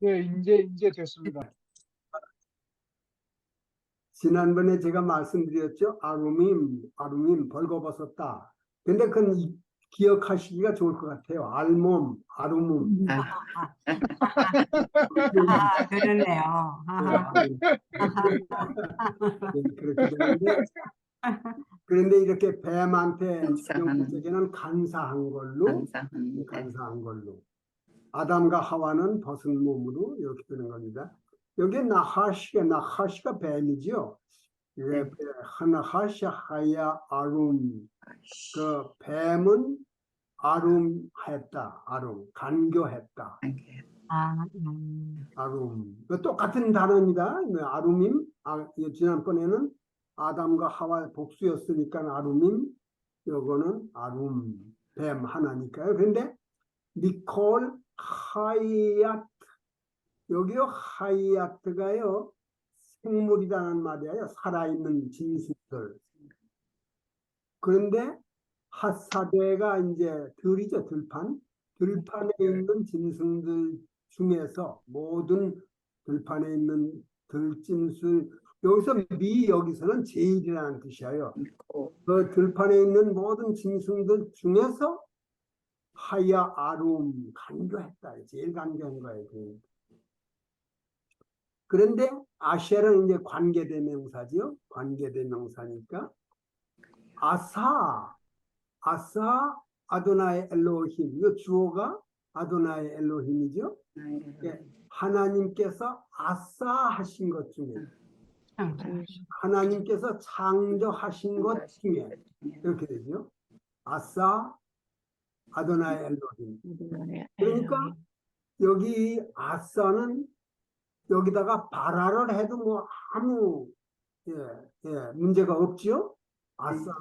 네, 이제 됐습니다. 지난번에 제가 말씀드렸죠. 아룸임 벌거벗었다. 근데 그건 기억하시기가 좋을 것 같아요. 알몸, 아룸음. 그러네요. 네, 그렇게 되는데, 그런데 이렇게 뱀한테 간사한. 적용되기는 간사한 걸로, 간사한. 간사한 걸로. 아담과 하와는 벗은 몸으로 이렇게 되는 겁니다. 여기 나하시가 뱀이죠. 이게 네. 하나하시 하야 아룸. 그 뱀은 아룸했다. 간교했다. 아룸. 똑같은 단어입니다. 아룸임. 지난번에는 아담과 하와 복수였으니까 아룸임. 요거는 아룸. 뱀 하나니까요. 그런데 니콜 하이아트. 여기요 하이아트가요 생물이라는 말이에요. 살아있는 짐승들. 그런데 핫사대가 이제 들이죠. 들판에 있는 짐승들 중에서 모든 들판에 있는 들짐승, 여기서는 제일이라는 뜻이에요. 그 들판에 있는 모든 짐승들 중에서 하야 아룸 간교했다. 제일 간교한 거예요. 그런데 아시아는 이제 관계대명사죠. 관계대명사니까 아사 아도나이 엘로힘. 이 주어가 아도나이 엘로힘이죠. 예, 하나님께서 아사 하신 것 중에, 하나님께서 창조하신 것 중에 이렇게 되죠. 아사 아도나이 엘로힘. 그러니까 여기 아사는 여기다가 바라를 해도 뭐 아무 문제가 없죠. 아사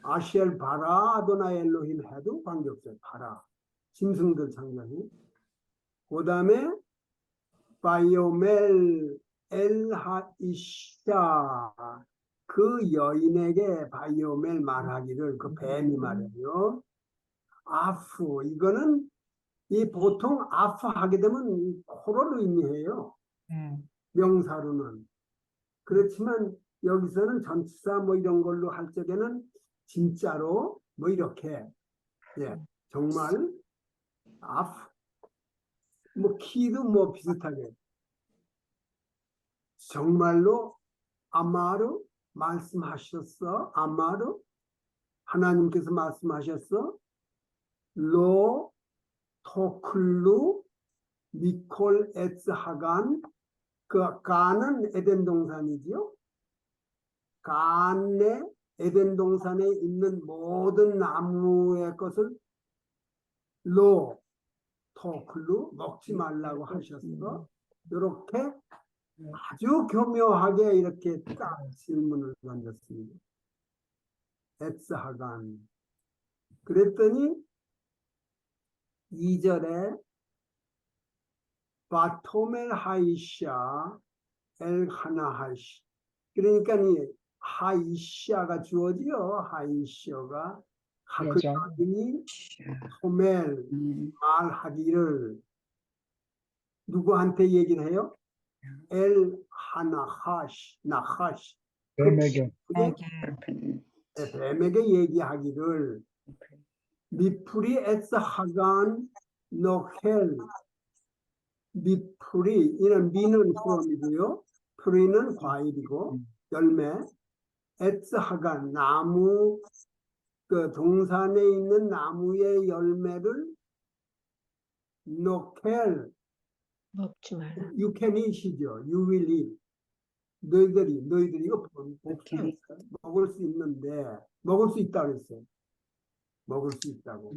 아시엘 바라 아도나이 엘로힘 해도 관계없어요. 바라 짐승들 창조니. 그 다음에 바이오멜 엘하이샤, 그 여인에게 바이오멜 말하기를, 그 뱀이 말해요. 아프, 이거는 보통 아프 하게 되면 코로를 의미해요. 명사로는. 그렇지만 여기서는 전치사 뭐 이런 걸로 할 적에는 진짜로 뭐 이렇게 정말 아프, 뭐 키도 뭐 비슷하게 정말로 아마루 말씀하셨어. 아마루 하나님께서 말씀하셨어. 로 토클루 미콜 에츠하간. 그 간은 에덴 동산이지요. 간에 에덴 동산에 있는 모든 나무의 것을 로 토클루 먹지 말라고 하셨어. 이렇게 아주 교묘하게 이렇게 딱 질문을 던졌습니다. 에츠하간. 그랬더니 2절에 바토멜 하이샤 엘 하나하시. 그러니까 이 하이샤가 주어지요. 하이샤가 하크니 토멜 말하기를 누구한테 얘기를 해요? 엘 하나하시 나하시. 뱀에게. 뱀에게 얘기하기를 미프리 에스 하간 노헬. 미프리, 이는 미는 프롬이고요. 프리는 과일이고 열매. 에스 하간 나무, 그 동산에 있는 나무의 열매를 노헬 먹지 마라. You can eat이죠. You will eat. 너희들이 이거 복수했어요. 먹을 수 있는데 먹을 수 있다고 그랬어요. 먹을 수 있다고.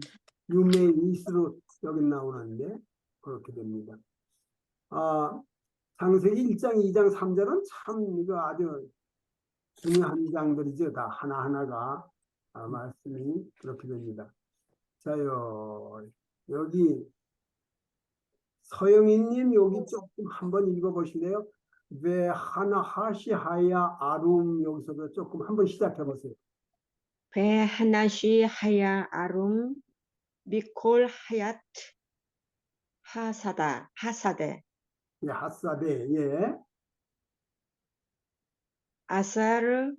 You may eat로 여기 나오는데 그렇게 됩니다. 창세기 1장, 2장, 3절은 참 이거 아주 중요한 장들이죠. 다 하나하나가 말씀이 그렇게 됩니다. 자요, 여기 서영희님 여기 조금 한번 읽어보실래요? 왜 하나하시 하야 아룸, 여기서도 조금 한번 시작해 보세요. 배 하나시 하야 아룸 미콜 하얏 하사데, 예, 핫사데, 예. 아세르,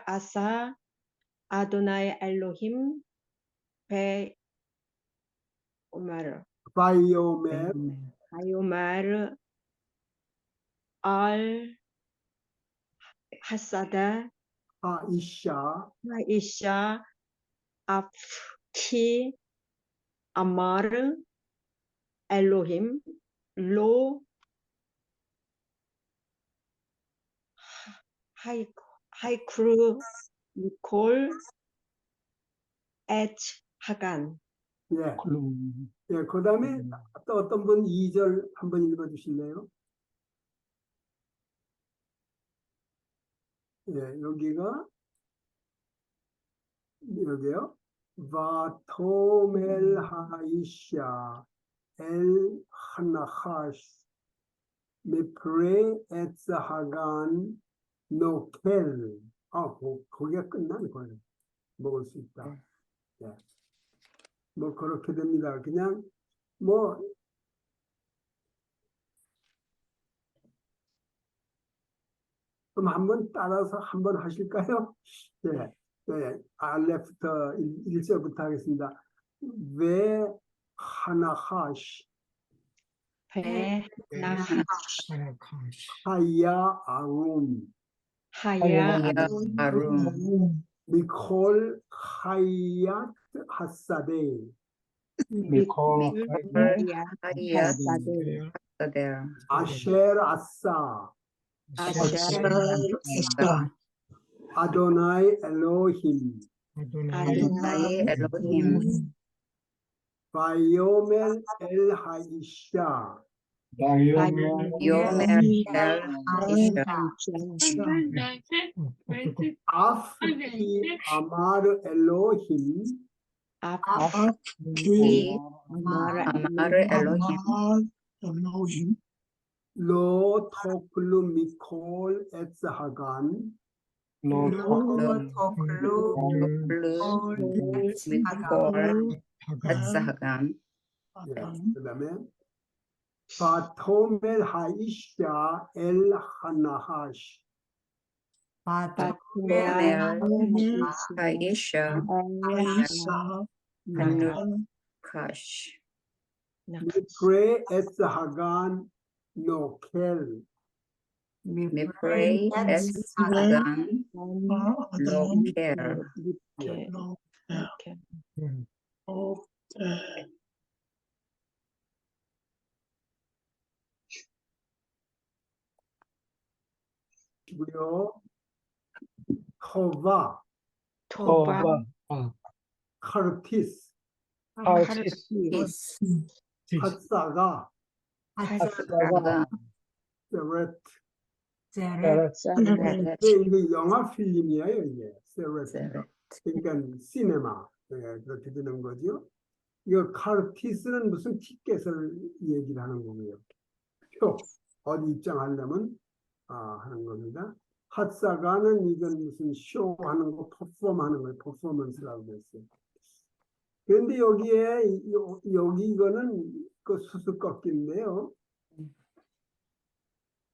아사, 아도나이 엘로힘, 베, 오마르, 바이오멜, 아요마르, 알, 하사다, 하이샤, 하이샤, 아프키, 아마르, 엘로힘, 로, 하이크루, 니콜, 엣, 하간. 예. 클룸. 예, 그 다음에 또 어떤 분 2절 한번 읽어주실래요? 예, 여기요. 바토멜 하이샤 엘 하나하시 미프레 에츠하간 노켈. 거기가 끝나는 거예요. 먹을 수 있다. 예. 뭐 그렇게 됩니다. 그냥 뭐 그럼 한번 따라서 한번 하실까요? 예. 네, 알레부터 1절부터 하겠습니다. 왜 하나하시 배, 나하, 하야 아룸 하야, 아룸 미콜 하야트 하사데 미콜 하야, 하야사데 아쉘 아싸 아도나이 엘로힘 아도나이 엘로힘 바이오멜 엘 하이샤 바이오멜 요멜 하이샤 아프키 아마르 엘로힘 아프키 아마르 엘로힘 로 토클루 미콜 에츠하간 토클루 미콜 에츠하간 그다음에 바토멜 하이샤 엘 하나하시 바토멜 하이샤 하누카시 미프레 에츠하간 노켈 미프레이 에스하간 로켈 이렇게. 그리고 토바 토바, 카르티스 아티스 핫사가 하사가 세레트 세렛 이게 영화 필름이에요 이게 세레트 그러니까 시네마 그렇게 되는 거죠. 이거 카르티스는 무슨 티켓을 얘기를 하는 거고요. 표 어디 입장하려면 하는 겁니다. 핫사가는 이건 무슨 쇼 하는 거 퍼포먼하는 거예요. 퍼포먼스라고 했어요. 그런데 여기에 여기 이거는 그 수수께끼인데요.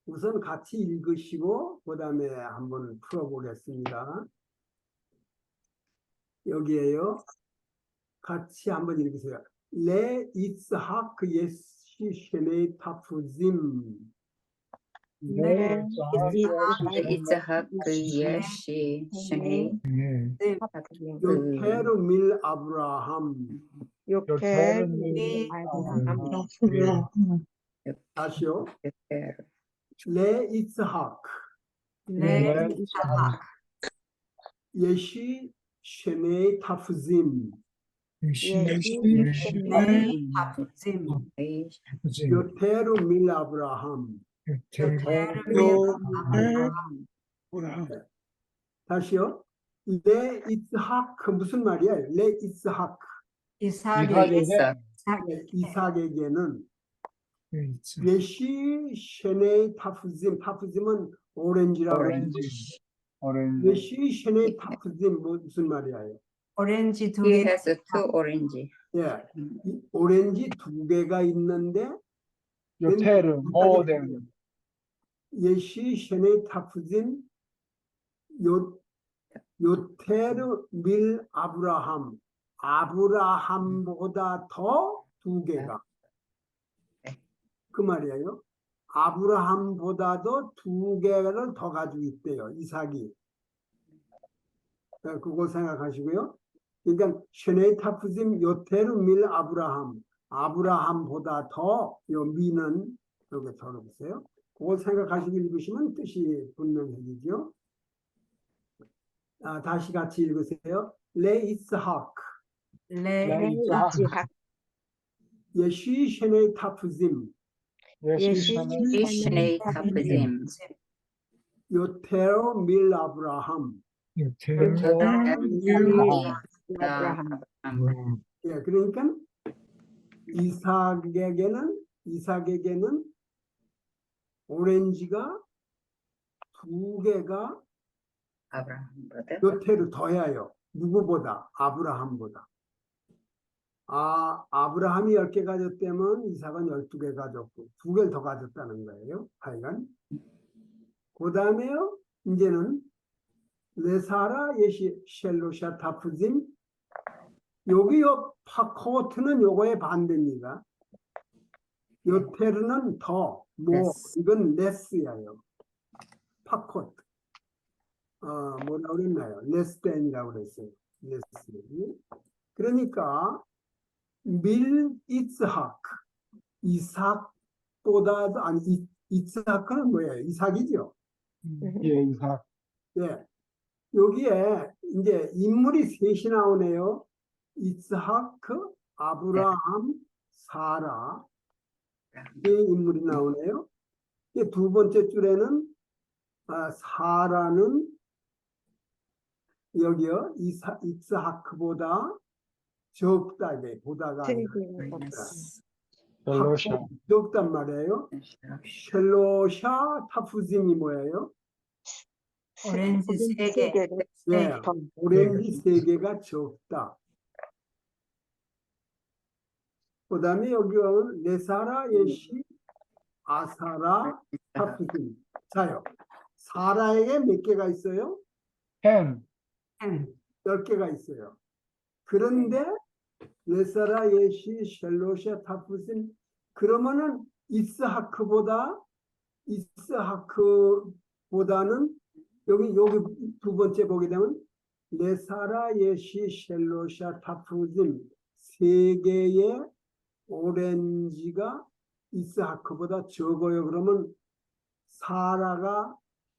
우선 같이 읽으시고 그다음에 한번 풀어보겠습니다. 여기에요. 같이 한번 읽으세요. 레 이스하크 예시 쉐네 타푸짐 네 이자학 예시 쉐네 요테르 밀 아브라함 요케, 다시요. 레 이스하크 예시 쉐네 타푸짐 요테르 밀 아브라함 다시요. 레 이스하크 무슨 말이야? 레 이스하크 이삭에게는 예시 쉐네 타푸짐은 오렌지라고 오렌지 예시 쉐네 타푸짐 무슨 말이에요? 오렌지 두 He 개. has two orange. 예, 이 오렌지 두 개가 있는데 요테르 모든 예시 셰네 타프진 요 요테르 밀 아브라함보다 더 두 개가 그 말이에요. 아브라함보다도 두 개를 더 가지고 있대요. 이삭이. 그거 생각하시고요. 그러니까 셰네 타프진 요테르 밀 아브라함보다 더 요 미는 여기 적어보세요. 그걸 생각하시고 읽으시면 뜻이 분명해지죠. 다시 같이 읽으세요. 레 이스하크 레 이스학 예시 셰네 타프짐 예시선의 Ishnei tapzim. 요테로 밀 아브라함. 요테르 아브라함 예, 그러니까 이삭에게는 오렌지가 두 개가 Abraham brother. 요테를 더해요. 누구보다? 아브라함보다. 아브라함이 10개 가졌다면 이삭은 12개 가졌고 두 개를 더 가졌다는 거예요. 하여간. 그 다음에요. 이제는 레사라 예시 셸로샤 타프짐 여기요 파코트는 요거의 반대입니다. 요테르는 더, Less. 이건 레스예요. 파코트. 뭐라 그랬나요? 레스텐이라고 그랬어요. 레스. 그러니까 밀 이삭보다도 아니 이삭은 뭐예요? 이삭이죠. 예, 이삭 예. 여기에 이제 인물이 셋이 나오네요. 이스하크, 아브라함, 사라. 이 인물이 나오네요. 두 번째 줄에는 사라는 여기요 이스하크보다 적다 이게 보다가 아니라 Yes. 벨로샤 적단 말이에요. 셸로샤 타푸짐이 뭐예요? 오렌지 세 개. 예, 오렌지 세 개가 적다. 그 다음에 여기 레사라 예시 아사라 타푸짐. 자요. 사라에게 몇 개가 있어요? 햄 10개가 있어요. 그런데 레사라 예시 셸로샤 타푸짐 그러면은 이스하크보다는 여기 두 번째 보게 되면 레사라 예시 셸로샤 타푸짐 세 개의 오렌지가 이스하크보다 적어요. 그러면 사라가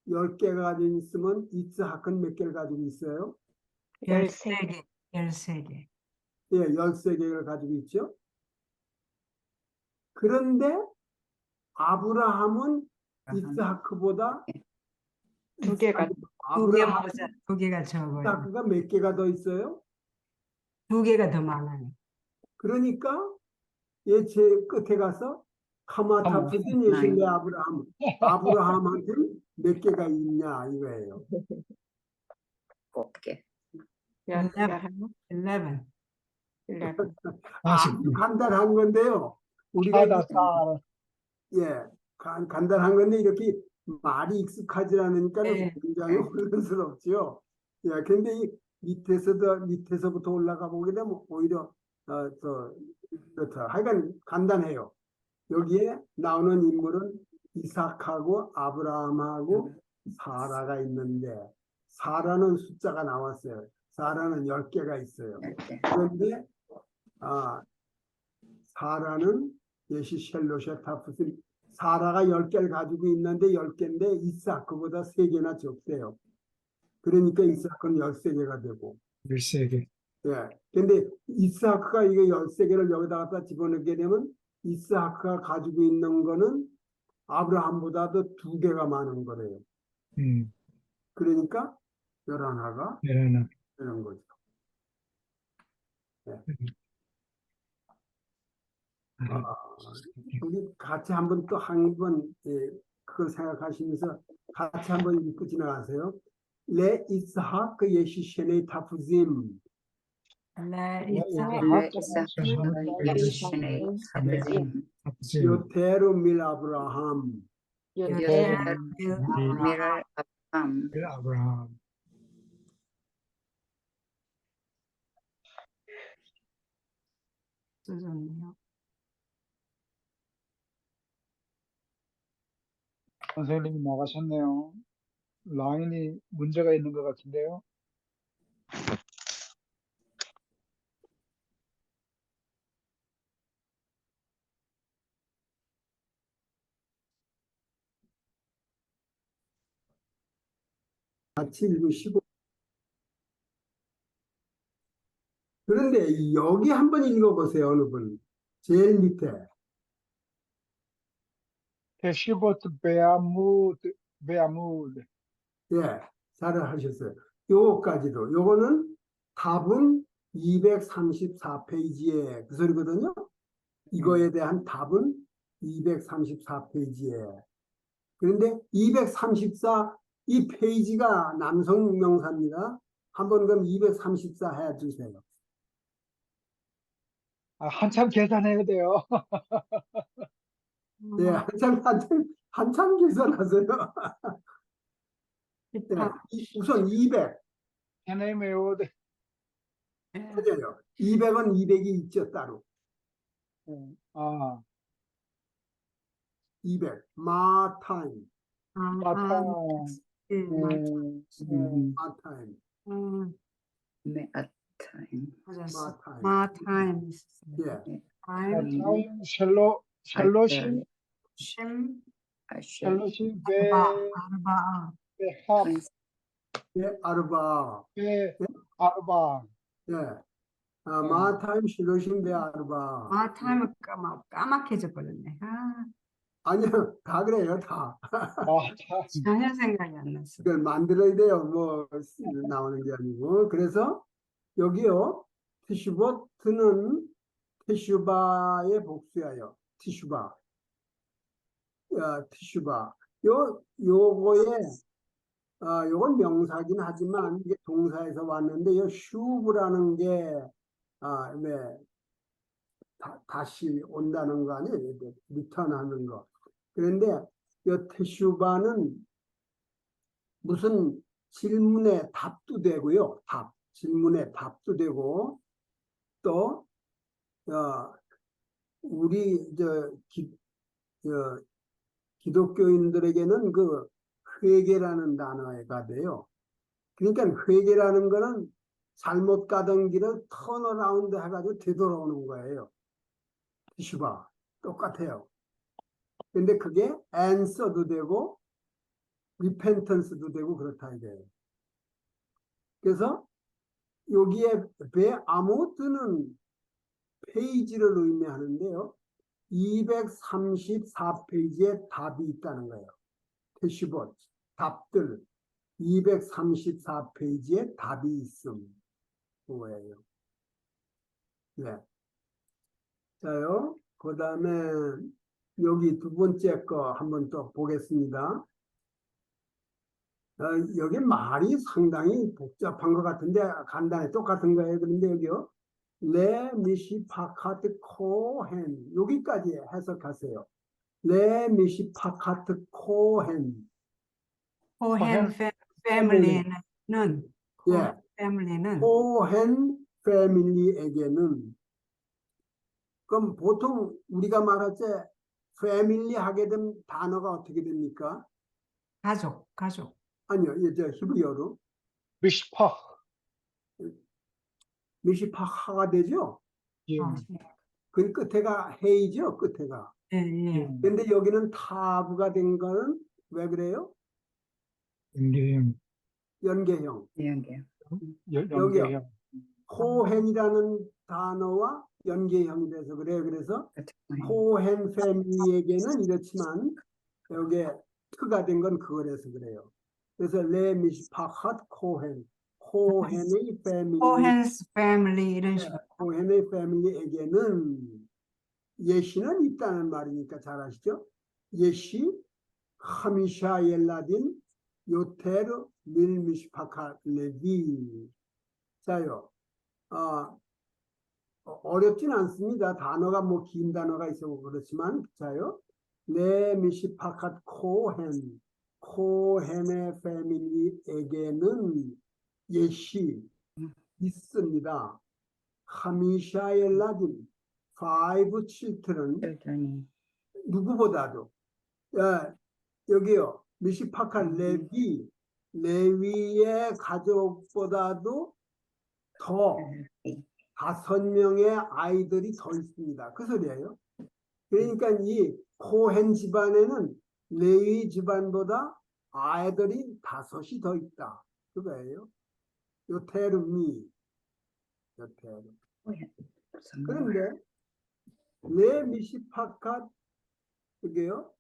10개가 가지고 있으면 이스하크는 몇 개를 가지고 있어요? 13개. 13개. 예, 13개를 가지고 있죠. 그런데 아브라함은 이스하크보다 두 개가 두 개 모자. 두 개가 적어요. 이스하크가 몇 개가 더 있어요? 두 개가 더 많아요. 그러니까 얘 제 끝에 가서 카마타푸진 예실레 아브라함한테 몇 개가 있냐 이거예요. Okay. 11. 아주 간단한 건데요. 우리가 사다 사라 예, 간단한 건데 이렇게 말이 익숙하지 않으니까 네. 굉장히 혼란스럽죠. 예, 근데 이 밑에서부터 올라가 보게 되면 오히려 더 그렇다. 하여간 간단해요. 여기에 나오는 인물은 이삭하고 아브라함하고 사라가 있는데 사라는 숫자가 나왔어요. 사라는 10개가 있어요. 그런데 사라는 예시 셸로샤 타푸스 사라가 10개를 가지고 있는데 10개인데 이삭크보다 3개나 적대요. 그러니까 이삭크는 13개가 되고. 일세계 예. 근데 이삭크가 이게 13개를 여기다 갖다 집어넣게 되면 이삭크가 가지고 있는 거는 아브라함보다도 2개가 많은 거래요. 그러니까 11가 이래는 되는 거죠. 예. 우리 같이 한번 또 한 번 그걸 생각하시면서 같이 한번 읽고 지나가세요. 레 이스하크 예시 셰네 타푸짐 לאיסה ישני חפצים. 요테르 밀 아브라함. יותר אברהם. מרל אברהם. 아브라함. 좋네요. 선생님이 나가셨네요. 라인이 문제가 있는 것 같은데요. 같이 읽으시고. 그런데 여기 한번 읽어보세요, 어느 분. 제일 밑에. 테시보트 베아무드. 예, 잘 하셨어요. 요거까지도. 요거는 답은 234페이지에 그 소리거든요. 이거에 대한 답은 234페이지에. 그런데 234, 이 페이지가 남성 명사입니다. 한번 그럼 234 해주세요. 한참 계산해야 돼요. 예, 한참 계산하세요. 예, 우선 200. 헤네메오드. 맞아요. 200은 200이 있죠, 따로. 아, 200. 마타임. 마타. 마타임. 메아타임. 마타임. 마타임. 예. 타임 샬로시 심 아쉐. 아르바 베합 예, 아르바. 베아르바. 예. 마타임 실로신 데 아르바. 마타임은 까맣게져 버렸네. 아니요, 다 그래요, 다. 전혀 생각이 안 났어. 이걸 만들어야 돼요. 뭐, 나오는 게 아니고. 그래서, 여기요, 티슈보트는 티슈바의 복수예요. 티슈바. 티슈바. 요거에, 요건 명사긴 하지만, 이게 동사에서 왔는데, 요 슈브라는 게, 네, 다시 온다는 거 아니에요? 리턴하는 거. 그런데, 요 티슈바는 무슨 질문에 답도 되고요. 질문에 답도 되고, 또, 우리, 기독교인들에게는 그 회개라는 단어가 돼요. 그러니까 회개라는 거는 잘못 가던 길을 턴어라운드 해가지고 되돌아오는 거예요. 티슈바. 똑같아요. 근데 그게 answer도 되고, repentance도 되고 그렇다 이거예요. 그래서 여기에 베아모트는 페이지를 의미하는데요. 234페이지에 답이 있다는 거예요. 테시봇, 답들 234페이지에 답이 있음. 그거예요. 네. 자요. 그 다음에 여기 두 번째 거 한번 또 보겠습니다. 여기 말이 상당히 복잡한 것 같은데 간단히 똑같은 거예요. 그런데 여기요. 레 미시파카트 코헨 여기까지 해석하세요. 레 미시파카트 코헨. 코헨 패밀리는 예. 패밀리는 코헨 패밀리에게는 그럼 보통 우리가 말할 때 패밀리 하게 된 단어가 어떻게 됩니까? 가족. 아니요, 이제 히브리어로 미시파. 미시파하가 되죠. 예. 그 끝에가 헤이죠, 끝에가. 예. 근데 여기는 타브가 된 거는 왜 그래요? 연계형. 연계형. 코헨이라는 단어와 연계형이 돼서 그래요. 그래서 코헨 패밀리에게는 이렇지만 여기에 트가 된 건 그거라서 그래요. 그래서 레 미시파핫 코헨의 패밀리. 코헨스 패밀리 이런 식으로. 코헨의 패밀리에게는 예시는 있다는 말이니까 잘 아시죠? 예시 하미샤 옐라딘 요테르 밀 미시파카 레비. 자요. 어렵진 않습니다. 단어가 뭐 긴 단어가 있어 그렇지만 자요. 네 미시파캇 코헨의 패밀리에게는 예시 있습니다. 하미샤엘라딘 five children children이 누구보다도 여기요 미시파캇 레위의 가족보다도 더 5명의 아이들이 더 있습니다. 그 소리예요. 그러니까 이 코헨 집안에는 레위 집안보다 아이들이 5이 더 있다. 그거예요. 요테르미. 그런데 레 미시파캇 그게요.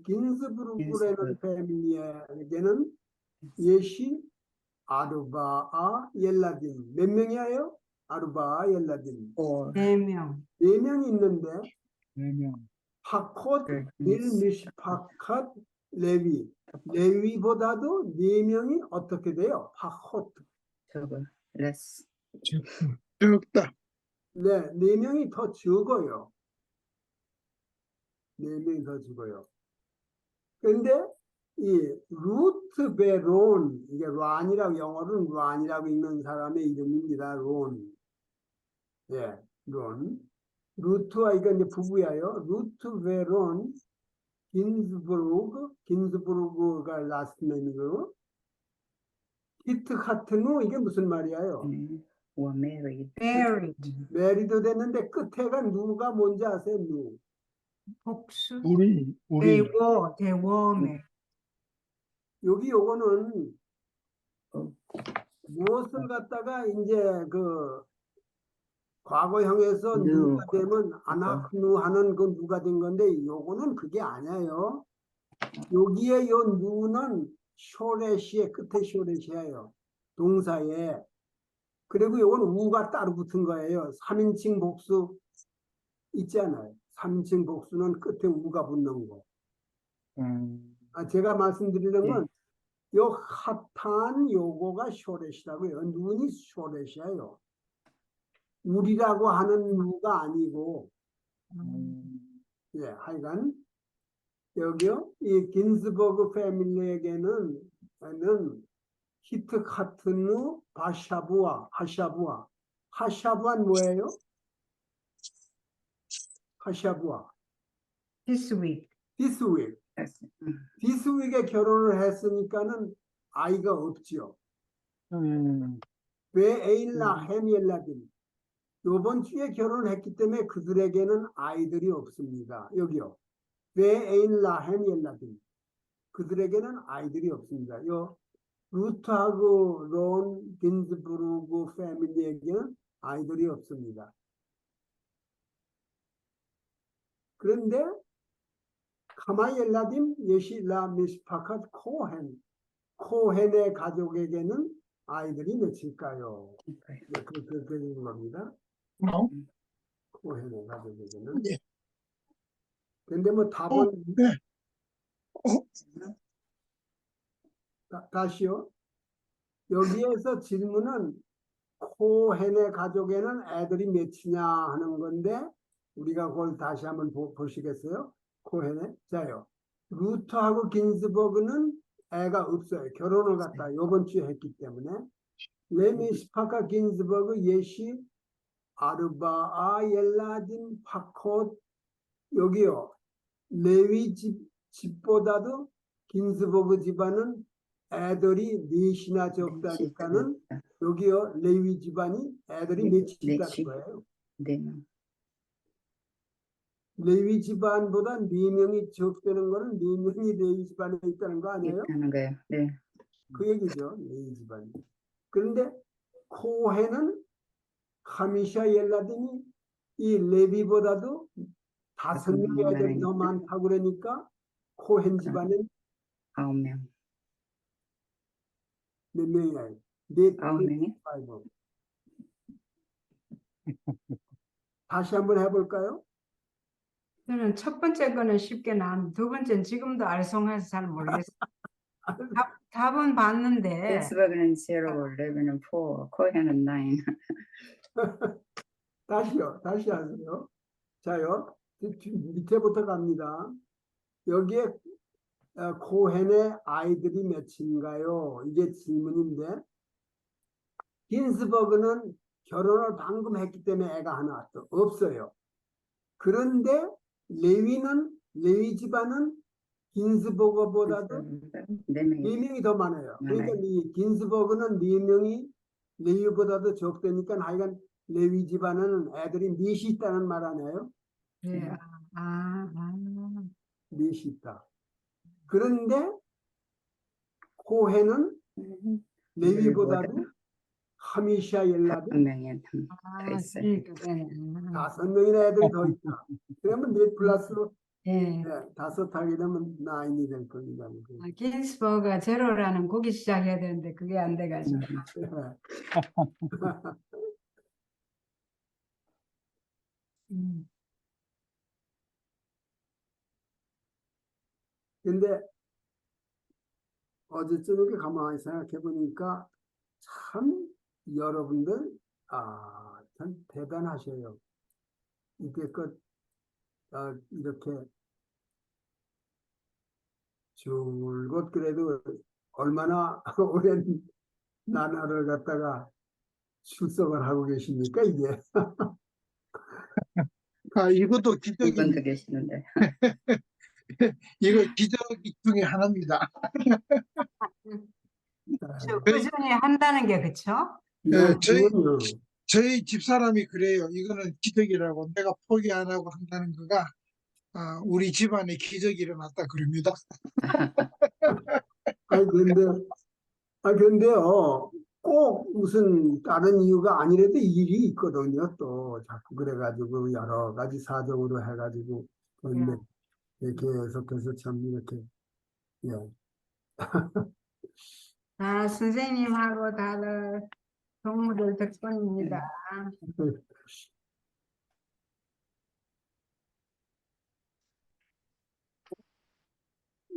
긴스부르그라는 패밀리에게는 예시 아르바아 옐라딘 몇 명이에요? 아르바아 옐라딘 4명. 4명이 있는데 4명. 파콧 일 미시파캇 레위보다도 4명이 어떻게 돼요? 파콧 저거 less 적다. 네, 4명이 더 적어요. 4명이 더 적어요. 근데 이 루트 베론 이게 란이라고 영어로는 란이라고 읽는 사람의 이름입니다. 론. 예, 론. 루트와 이건 이제 부부예요. 루트 베론 긴스부르그가 라스트 네임이고 히트하트누 이게 무슨 말이에요? were married. married. 메리도 됐는데 끝에가 누가 뭔지 아세요? 누. 복수. 우리 they were married. 여기 요거는 어. 무엇을 갖다가 이제 그 과거형에서 누가 되면 아나크누 하는 그 누가 된 건데 요거는 그게 아니에요. 여기에 요 누는 쇼레시의 끝에 쇼레시예요. 동사에. 그리고 요건 우가 따로 붙은 거예요. 3인칭 복수 있잖아요. 3인칭 복수는 끝에 우가 붙는 거. 제가 말씀드리는 건 요 핫한 요거가 쇼렛이라고요. 눈이 쇼렛이에요. 우리라고 하는 누가 아니고 예, 하여간 여기요 이 긴스버그 패밀리에게는 히트카트누 하샤부아는 뭐예요? 하샤부아 this week. this week에 결혼을 했으니까는 아이가 없지요. 왜 에일라 헤미엘라딘 요번 주에 결혼을 했기 때문에 그들에게는 아이들이 없습니다. 여기요. 왜 에일라 헤미엘라딘 그들에게는 아이들이 없습니다. 요 루트하고 론 긴즈부르그 패밀리에게는 아이들이 없습니다. 그런데 카마엘라딘 예시라 미스파캇 코헨의 가족에게는 아이들이 몇일까요? 그 겁니다. 코헨의 가족에게는. 근데 뭐 답은 다시요. 여기에서 질문은 코헨의 가족에는 애들이 몇이냐 하는 건데 우리가 그걸 다시 한번 보시겠어요? 코헨의 자요. 루트하고 긴스버그는 애가 없어요. 결혼을 갖다 이번 주에 했기 때문에 레미스파카 긴스버그 예시 아르바아 옐라딘 파콧 여기요. 레위 집보다도 긴스버그 집안은 애들이 넷이나 적다니까는 여기요. 레위 집안이 애들이 넷이 있다는 거예요. 레위 집안보다 4명이 적다는 거는 4명이 레위 집안에 있다는 거 아니에요? 있다는 거예요. 네. 그 얘기죠. 레위 집안이. 그런데 코헨은 카미샤 옐라딘이 이 레비보다도 5명의 애들이 더 많다고 그러니까 코헨 집안은 9명. 몇 명이에요? 9명이? 다시 한번 해볼까요? 저는 첫 번째 거는 쉽게 나왔는데 두 번째는 지금도 알쏭해서 잘 모르겠어요. 답은 봤는데 빈스버그는 0, 레비는 4, 코헨은 9. 다시 하세요. 자요. 밑에부터 갑니다. 여기에 코헨의 아이들이 몇인가요? 이게 질문인데 빈스버그는 결혼을 방금 했기 때문에 애가 하나 없어요. 그런데 레위 집안은 빈스버그보다도 4명이 4명이 더 많아요. 그러니까 많아요. 이 빈스버그는 4명이 레위보다도 적다니까 하여간 레위 집안은 애들이 넷이 있다는 말 아니에요? 네. 아. 넷이 있다. 그런데 코헨은 레위보다도 하미샤 엘라도 1명이 더 아, 있어요. 그러니까 네. 5명이나 애들이 더 있다. 그러면 넷 플러스 예. 5 하게 되면 9이 될 겁니다. 긴스버그가 제로라는 거기 시작해야 되는데 그게 안 돼가지고. 음. 근데 어제 저녁에 가만히 생각해 보니까 참 여러분들 참 대단하셔요. 이때껏 이렇게 줄곧 그래도 얼마나 오랜 나날을 갖다가 출석을 하고 계십니까 이게? 이것도 분도 기적입니다. 계시는데. 이거 기적 중에 하나입니다. 꾸준히 한다는 게 그쵸? 네, 저희 그건요. 저희 집사람이 그래요. 이거는 기적이라고 내가 포기 안 하고 한다는 거가 우리 집안에 기적이 일어났다 그럽니다. 근데 근데요, 꼭 무슨 다른 이유가 아니라도 일이 있거든요. 또 자꾸 그래가지고 여러 가지 사정으로 해가지고 근데 계속해서 참 이렇게 예. 선생님하고 다른 동무들 덕분입니다.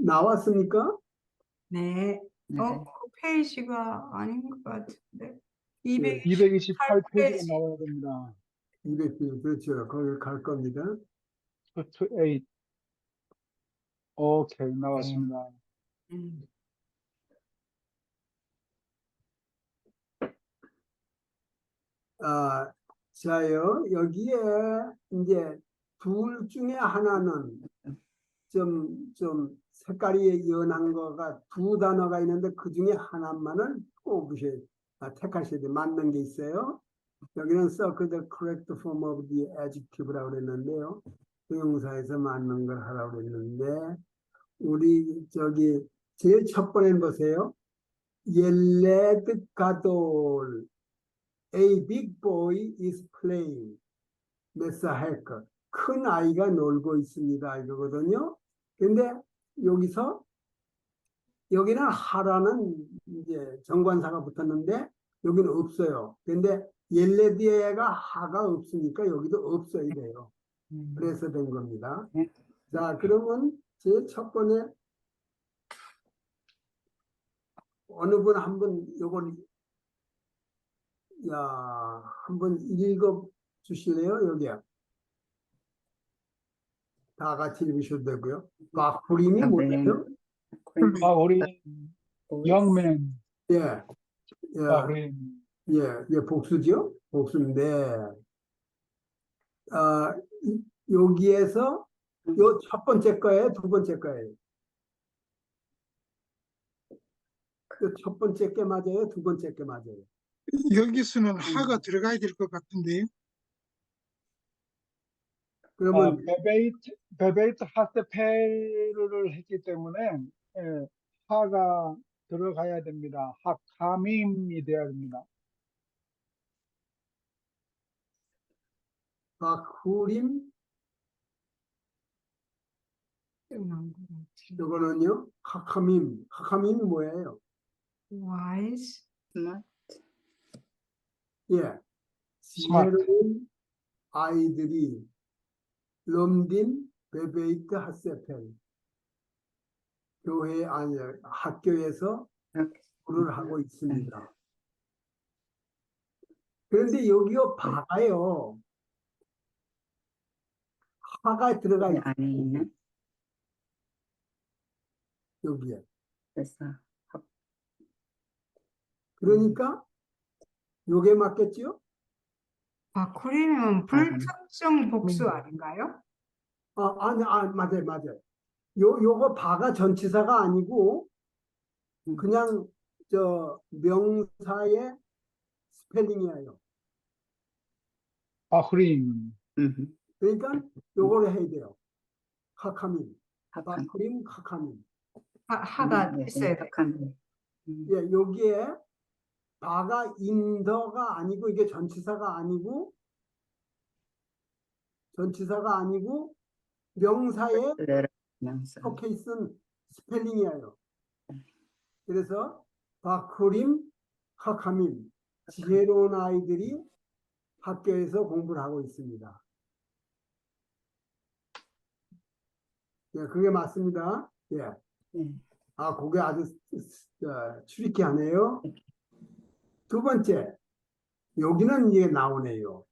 나왔습니까? 네. 네. 그 페이지가 아닌 것 같은데. 네. 228페이지가 228페이지. 나와야 됩니다. 200개 그렇죠. 거기 갈 겁니다. 8. 오케이, 네. 나왔습니다. 음. 자요, 여기에 이제 둘 중에 하나는 좀 색깔이 연한 거가 두 단어가 있는데 그 중에 하나만을 택하셔야 돼. 맞는 게 있어요. 여기는 circle the correct form of the adjective라고 그랬는데요. 동영사에서 맞는 걸 하라고 그랬는데 우리 제일 첫 번엔 보세요. 옐레드 가돌 A big boy is playing. 메사헬크. 큰 아이가 놀고 있습니다. 이거거든요. 근데 여기는 하라는 이제 정관사가 붙었는데 여기는 없어요. 근데 옐레디에가 하가 없으니까 여기도 없어야 돼요. 그래서 된 겁니다. 네. 자, 그러면 제 첫 번에 어느 분 한번 요걸 한번 읽어 주실래요? 여기요. 다 같이 읽으셔도 되고요. 바쿠림이 뭐예요? 우리 영맨, 예, 우리 복수죠? 복수인데, 여기에서 요 첫 번째 거예요? 두 번째 거예요? 첫 번째 게 맞아요? 두 번째 게 맞아요? 여기서는 하가 들어가야 될 것 같은데요. 그러면, 베베이트 하스페르를 했기 때문에 하가 들어가야 됩니다. 하카밈이 돼야 됩니다. 바쿠림, 이거는요? 하카밈이 뭐예요? wise. 예, 스마트. 새로운 아이들이 럼딘 베베이트 하세펠 학교에서 공부를 하고 있습니다. 그런데 여기요 바가요 하가 들어가 그 있어요. 안에 있는 여기에. 그래서 그러니까 요게 맞겠지요? 바쿠리면 불특정 복수 아닌가요? 아니, 맞아요, 맞아요. 요거 바가 전치사가 아니고 그냥 저 명사의 스펠링이에요. 바흐림. 그러니까 요거를 해야 돼요. 카카민, 학한 바크림 카카민. 하가 있어야 돼. 학한 예, 여기에 바가 인더가 아니고 이게 전치사가 아니고 명사의 명사 속해 있은 스펠링이에요. 그래서 바크림 카카민 지혜로운 아이들이 학교에서 공부를 하고 있습니다. 예, 그게 맞습니다. 예. 네. 그게 아주 트리키하네요. 두 번째, 여기는 이게 나오네요.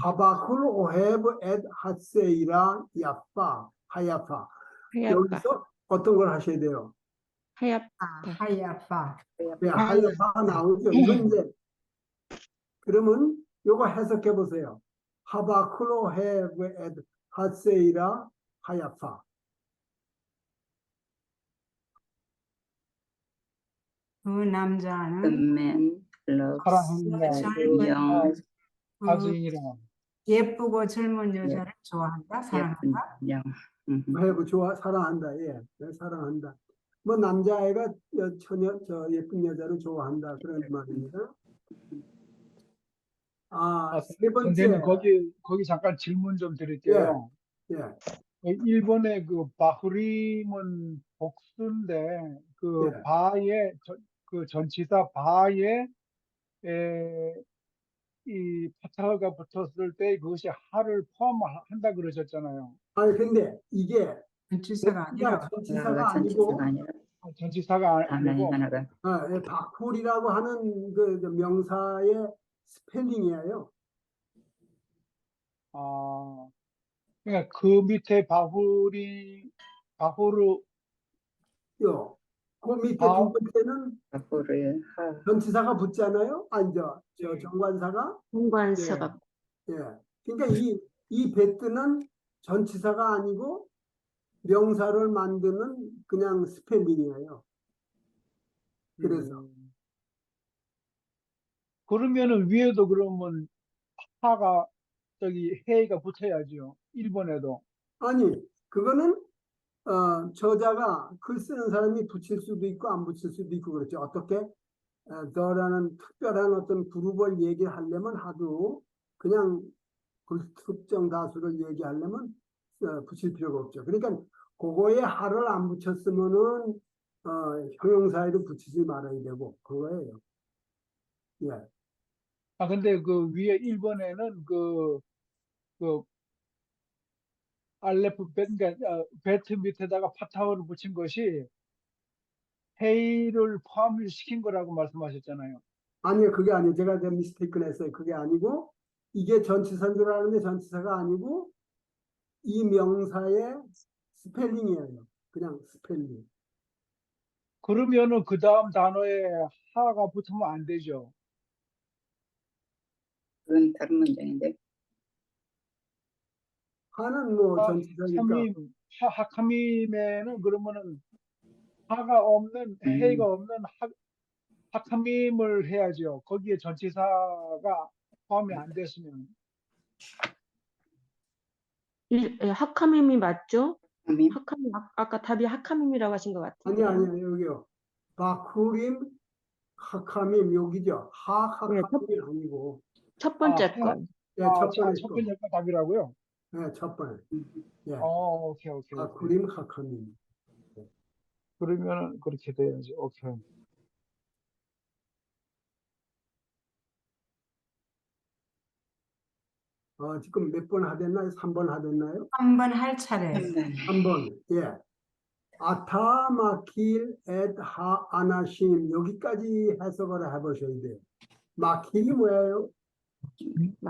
하바쿨 오헤브 앳 핫세이라 야파 하야파. 하야파. 여기서 어떤 걸 하셔야 돼요? 하야파. 하야파. 예, 하야파 나오죠. 이건 이제 그러면 요거 해석해 보세요. 하바쿨 오헤브 앳 핫세이라 하야파. 그 남자는 The man loves 사랑합니다. the young 그 아주인이라. 예쁘고 젊은 여자를 좋아한다, 예쁜 사랑한다. young 해부 좋아 사랑한다. 예, 네, 사랑한다. 뭐 남자애가 예쁜 여자를 좋아한다 그런 말입니다. 세 번째. 선생님 거기 잠깐 질문 좀 드릴게요. 예, 일본의 그 바흐림은 복수인데 그 예. 바에 그 전치사 바에 이 파타가 붙었을 때 그것이 하를 포함한다 그러셨잖아요. 근데 이게 전치사가 아니라 전치사가 아니고 아니라 전치사가 단어의 아니고 하나가 바쿨이라고 하는 그 명사의 스펠링이에요. 그러니까 그 밑에 바후르 그 밑에 바- 두 번째는 바후를 하 전치사가 붙잖아요. 저 정관사가. 공관사가 예. 그러니까 이 베트는 전치사가 아니고 명사를 만드는 그냥 스펠링이에요. 그래서 그러면은 위에도 그러면 하가 해가 붙어야죠. 일본에도. 아니 그거는 저자가 글 쓰는 사람이 붙일 수도 있고 안 붙일 수도 있고 그렇죠. 어떻게 더라는 특별한 어떤 그룹을 얘기하려면 하도 그냥 특정 다수를 얘기하려면 붙일 필요가 없죠. 그러니까 그거에 하를 안 붙였으면은 형용사에도 붙이지 말아야 되고 그거예요. 예. 근데 그 위에 일본에는 그 알레프 그러니까 베트 밑에다가 파타오를 붙인 것이 헤이를 포함시킨 거라고 말씀하셨잖아요. 아니요, 그게 아니에요. 제가 미스테이크 냈어요. 그게 아니고 이게 전치사인 줄 알았는데 전치사가 아니고 이 명사의 스펠링이에요. 그냥 스펠링. 그러면은 그 다음 단어에 하가 붙으면 안 되죠. 그건 다른 문장인데 하는 뭐 전치사니까. 하카밈에는 그러면은 하가 없는 헤이가 없는 하카밈을 해야죠. 거기에 전치사가 포함이 안 됐으면. 하카밈이 맞죠? 하민 하카밈 아까 답이 하카밈이라고 하신 것 같은데. 아니요, 여기요. 바쿠림, 하카밈 여기죠. 네, 하카밈이 아니고. 첫 번째 아, 건. 예, 첫 번째 첫 거. 번째 거 답이라고요? 예, 첫 번째. 예, 오케이. 바쿠림, 하카밈. 그러면은 그렇게 돼야지. 오케이. 지금 몇 번 하됐나요? 3번 하됐나요? 3번 할 차례. 3번 3번. 예. 아타마킬 엣하 아나심 여기까지 해석을 해보셔야 돼요. 마킬이 뭐예요?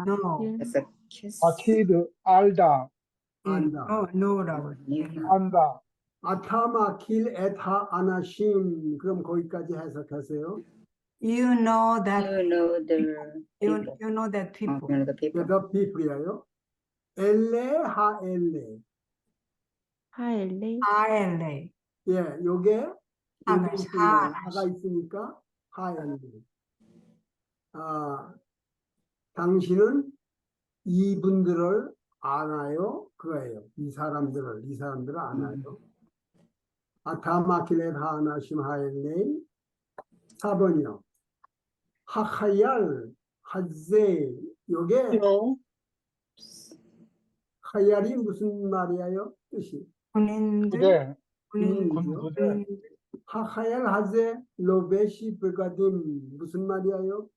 No. 그래서 키스. 아키드, 알다, 안다. no라고. 안다. 아타마킬 엣하 아나심 그럼 거기까지 해석하세요. You know that You know the you, people. you know that people. You know the people. The people이에요. 엘레 하엘레. 하엘레, RLA. 예, 요게 하가, 하가 있으니까 하엘레. 아, 당신은 이분들을 아나요? 그거예요. 이 사람들을 아나요? 아타마킬렛 하나심 하엘레. 4번이요. 하카얄 하제 요게 No. 하얄이 무슨 말이에요? 뜻이 군인들, 부대, 군인, 군인이죠. 군인들. 하카얄 하제 로베시 베가딤 무슨 말이에요?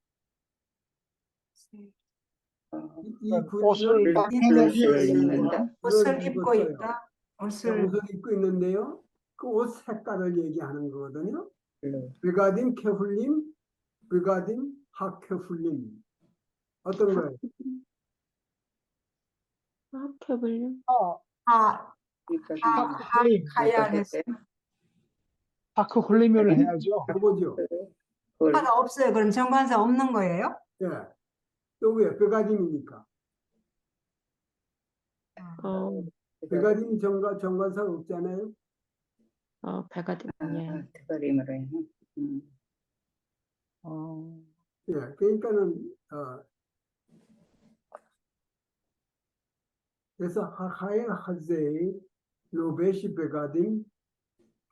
이 옷을 군인은 딱 옷을 입는다. 옷을 입고 입었어요. 있다. 옷을 옷을 입고 있는데요. 그 옷 색깔을 얘기하는 거거든요. 블루. 베가딤 케훌림, 베가딤 하케훌림. 어떤 거예요? 하케블림, 하, 홀림, 하야했어요. 파크 홀리면을 해야죠. 해보죠. 하가 없어요. 그럼 정관사 없는 거예요? 예. 요게 베가딤이니까. 베가딤 정관사 없잖아요. 배가 되네. 대가림으로 해. 예. 그러니까는 그래서 하하의 하제의 로베시 베가딤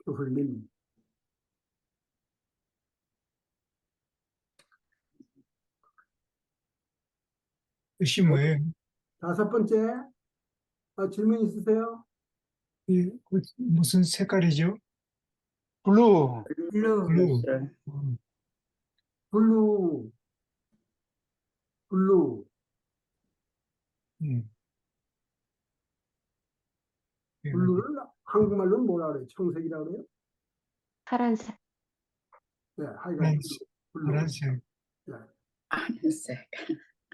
훌림. 뜻이 뭐예요? 5번째 질문 있으세요? 무슨 색깔이죠? 블루, 블루. 블루. 블루, 블루. 블루를 한국말로는 뭐라 그래요? 청색이라고 그래요? 파란색, 네, 하여간 파란색. 블루. 파란색. 하늘색.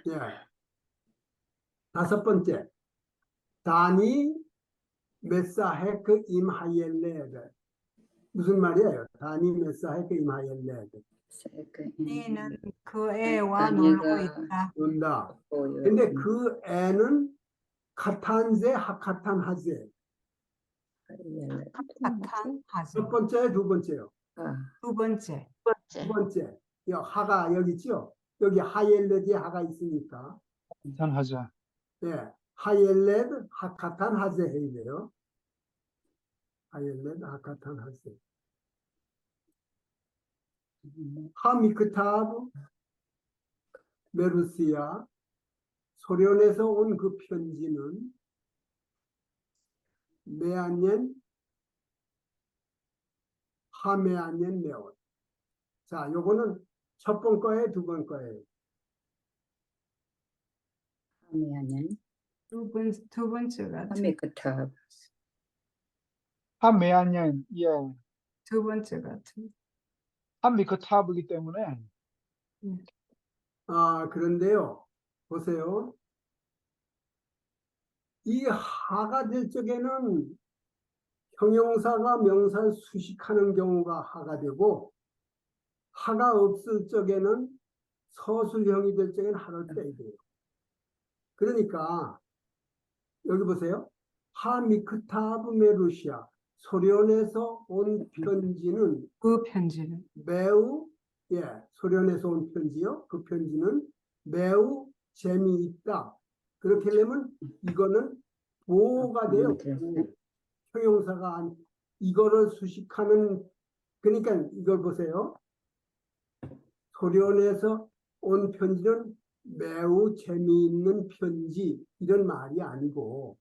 예. 5번째. 다니 메사헤크 임하옐레드. 무슨 말이에요? 다니 메사헤크 임하옐레드. 니는 그 애와 다니가 놀고 있다. 논다. 보여. 근데 그 애는 카탄제 하카탄 하제. 파탄 하세. 첫 번째, 두 번째요. 두 번째. 두 번째. 하가 여기 있죠? 여기 하옐레드에 하가 있으니까. 괜찮하자. 예. 하옐레드 하카탄 하제 해야 돼요. 하옐레드 하카탄 하제. 하미크타브 메루시아 소련에서 온 그 편지는 메안옌 하메안옌 메온. 자, 요거는 첫 번 거예요, 두 번 거예요. 하면은 두 번째가 하미크탑. 한메안년, 예. 두 번째 같은. 한미크탑이기 때문에 그런데요, 보세요. 이 하가 될 적에는 형용사가 명사를 수식하는 경우가 하가 되고, 하가 없을 적에는 서술형이 될 적에는 하를 빼야 돼요. 그러니까 여기 보세요. 하미크타브 메루시아 소련에서 온 편지는 그 편지는 매우 소련에서 온 편지요. 그 편지는 매우 재미있다. 그렇게 되면 이거는 보호가 돼요. 보호. 형용사가 이거를 수식하는 그러니까 이걸 보세요. 소련에서 온 편지는 매우 재미있는 편지 이런 말이 아니고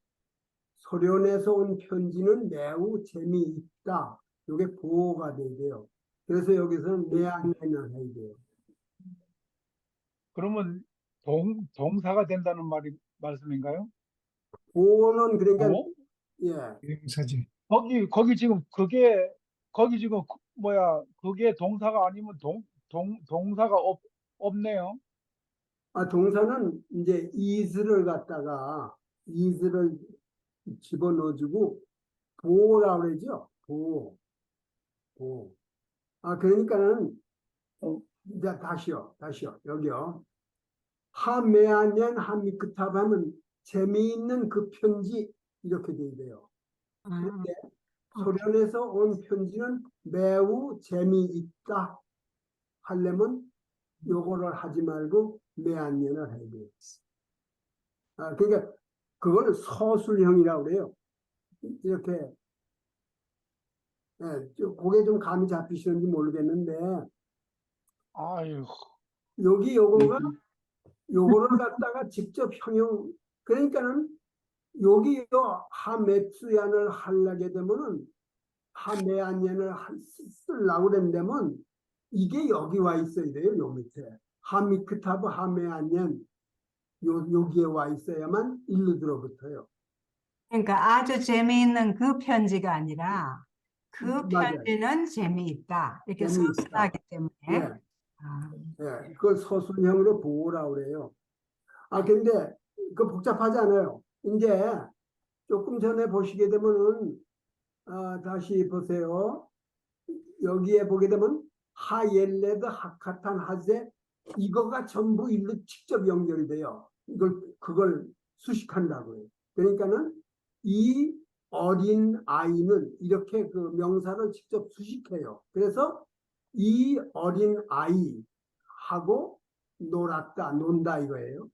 소련에서 온 편지는 매우 재미있다. 이게 보호가 돼야 돼요. 그래서 여기서는 내안내는 해야 돼요. 그러면 동사가 된다는 말씀인가요? 보호는 그러니까 어? 예 명사지. 거기 지금 거기 지금 뭐야, 그게 동사가 아니면 동사가 없네요. 동사는 이제 is를 갖다가 is를 집어넣어주고 보라고 그러죠. 보. 그러니까는 이제 다시요. 여기요. 하메아년 하미크탑 하면 재미있는 그 편지 이렇게 돼야 돼요. 그런데 소련에서 온 편지는 매우 재미있다 하려면 요거를 하지 말고 매안년을 해야 돼요. 그러니까 그걸 서술형이라고 그래요. 이렇게 그게 좀 감이 잡히시는지 모르겠는데 아유, 요거가 요거를 갖다가 직접 형용 그러니까는 여기요 하메츠얀을 하려게 되면은 하메안연을 쓰려고 그랬다면 이게 여기 와 있어야 돼요. 요 밑에 하미크타브 하메안연 여기에 와 있어야만 일로 들어붙어요. 그러니까 아주 재미있는 그 편지가 아니라 그 맞아요. 편지는 재미있다. 이렇게 재미있다. 서술하기 때문에. 예, 아, 그걸 서술형으로 보호라고 그래요. 근데 그 복잡하지 않아요. 이제 조금 전에 보시게 되면은 다시 보세요. 여기에 보게 되면 하옐레드 하카탄 하제 이거가 전부 일로 직접 연결이 돼요. 그걸 수식한다고요. 그러니까는 이 어린 아이는 이렇게 그 명사를 직접 수식해요. 그래서 이 어린 아이하고 놀았다, 논다 이거예요.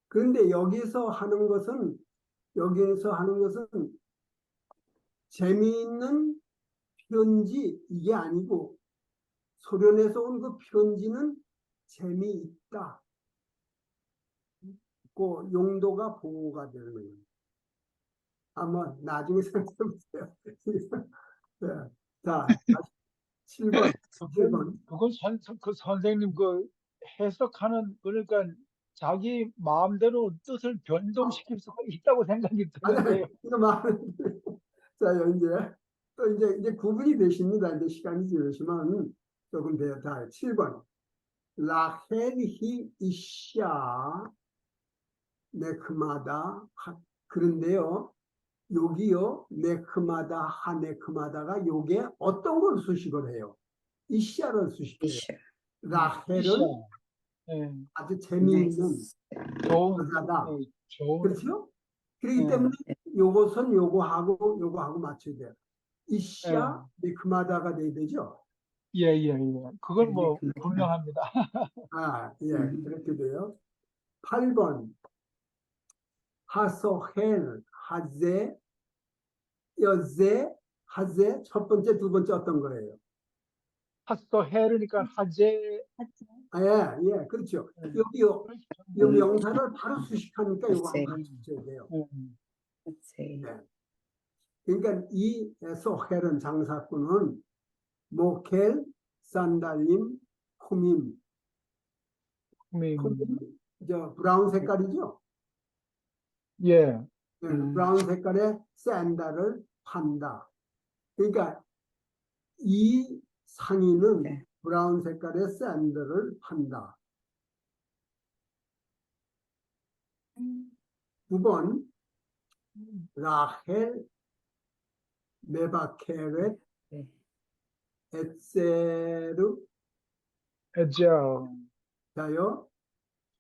그런데 여기서 하는 것은 재미있는 편지 이게 아니고 소련에서 온 그 편지는 재미있다. 그 용도가 보호가 되는 거예요. 한번 나중에 생각해 보세요. 네. 자, 7번. 그건 그 선생님 그 해석하는 그러니까 자기 마음대로 뜻을 변동시킬 수가 있다고 생각이 드는데 이거 말은 자, 이제 구분이 되십니다. 이제 시간이 지르시면 조금 돼요. 자, 7번. 라헬히 이샤 네크마다 그런데요. 여기요. 네크마다 하네크마다가 요게 어떤 걸 수식을 해요? 이샤를 수식해요. 이슈. 라헬은 예, 아주 재미있는 좋은 여자다. 좋은 그렇죠? 그렇기 네. 때문에 요것은 요거하고 맞춰야 돼요. 이샤 네크마다가 돼야 되죠? 예. 그건 뭐 네, 분명합니다. 그렇게 돼요. 8번. 하소헬, 하제, 여제, 하제, 첫 번째, 두 번째 어떤 거예요? 핫도 해르니까 하제 그렇죠. 네. 여기요, 이 명사를 바로 수식하니까 이거 네. 한번 붙여야 돼요. 네. 네. 그러니까 이 소헬은 장사꾼은 모켈, 산달림, 쿠밈, 저 브라운 색깔이죠. 예, 브라운 색깔의 샌들을 판다. 그러니까 이 상인은 네. 브라운 색깔의 샌들을 판다. 9번 라헬 메바케렛 네. 에세르 에저 자요.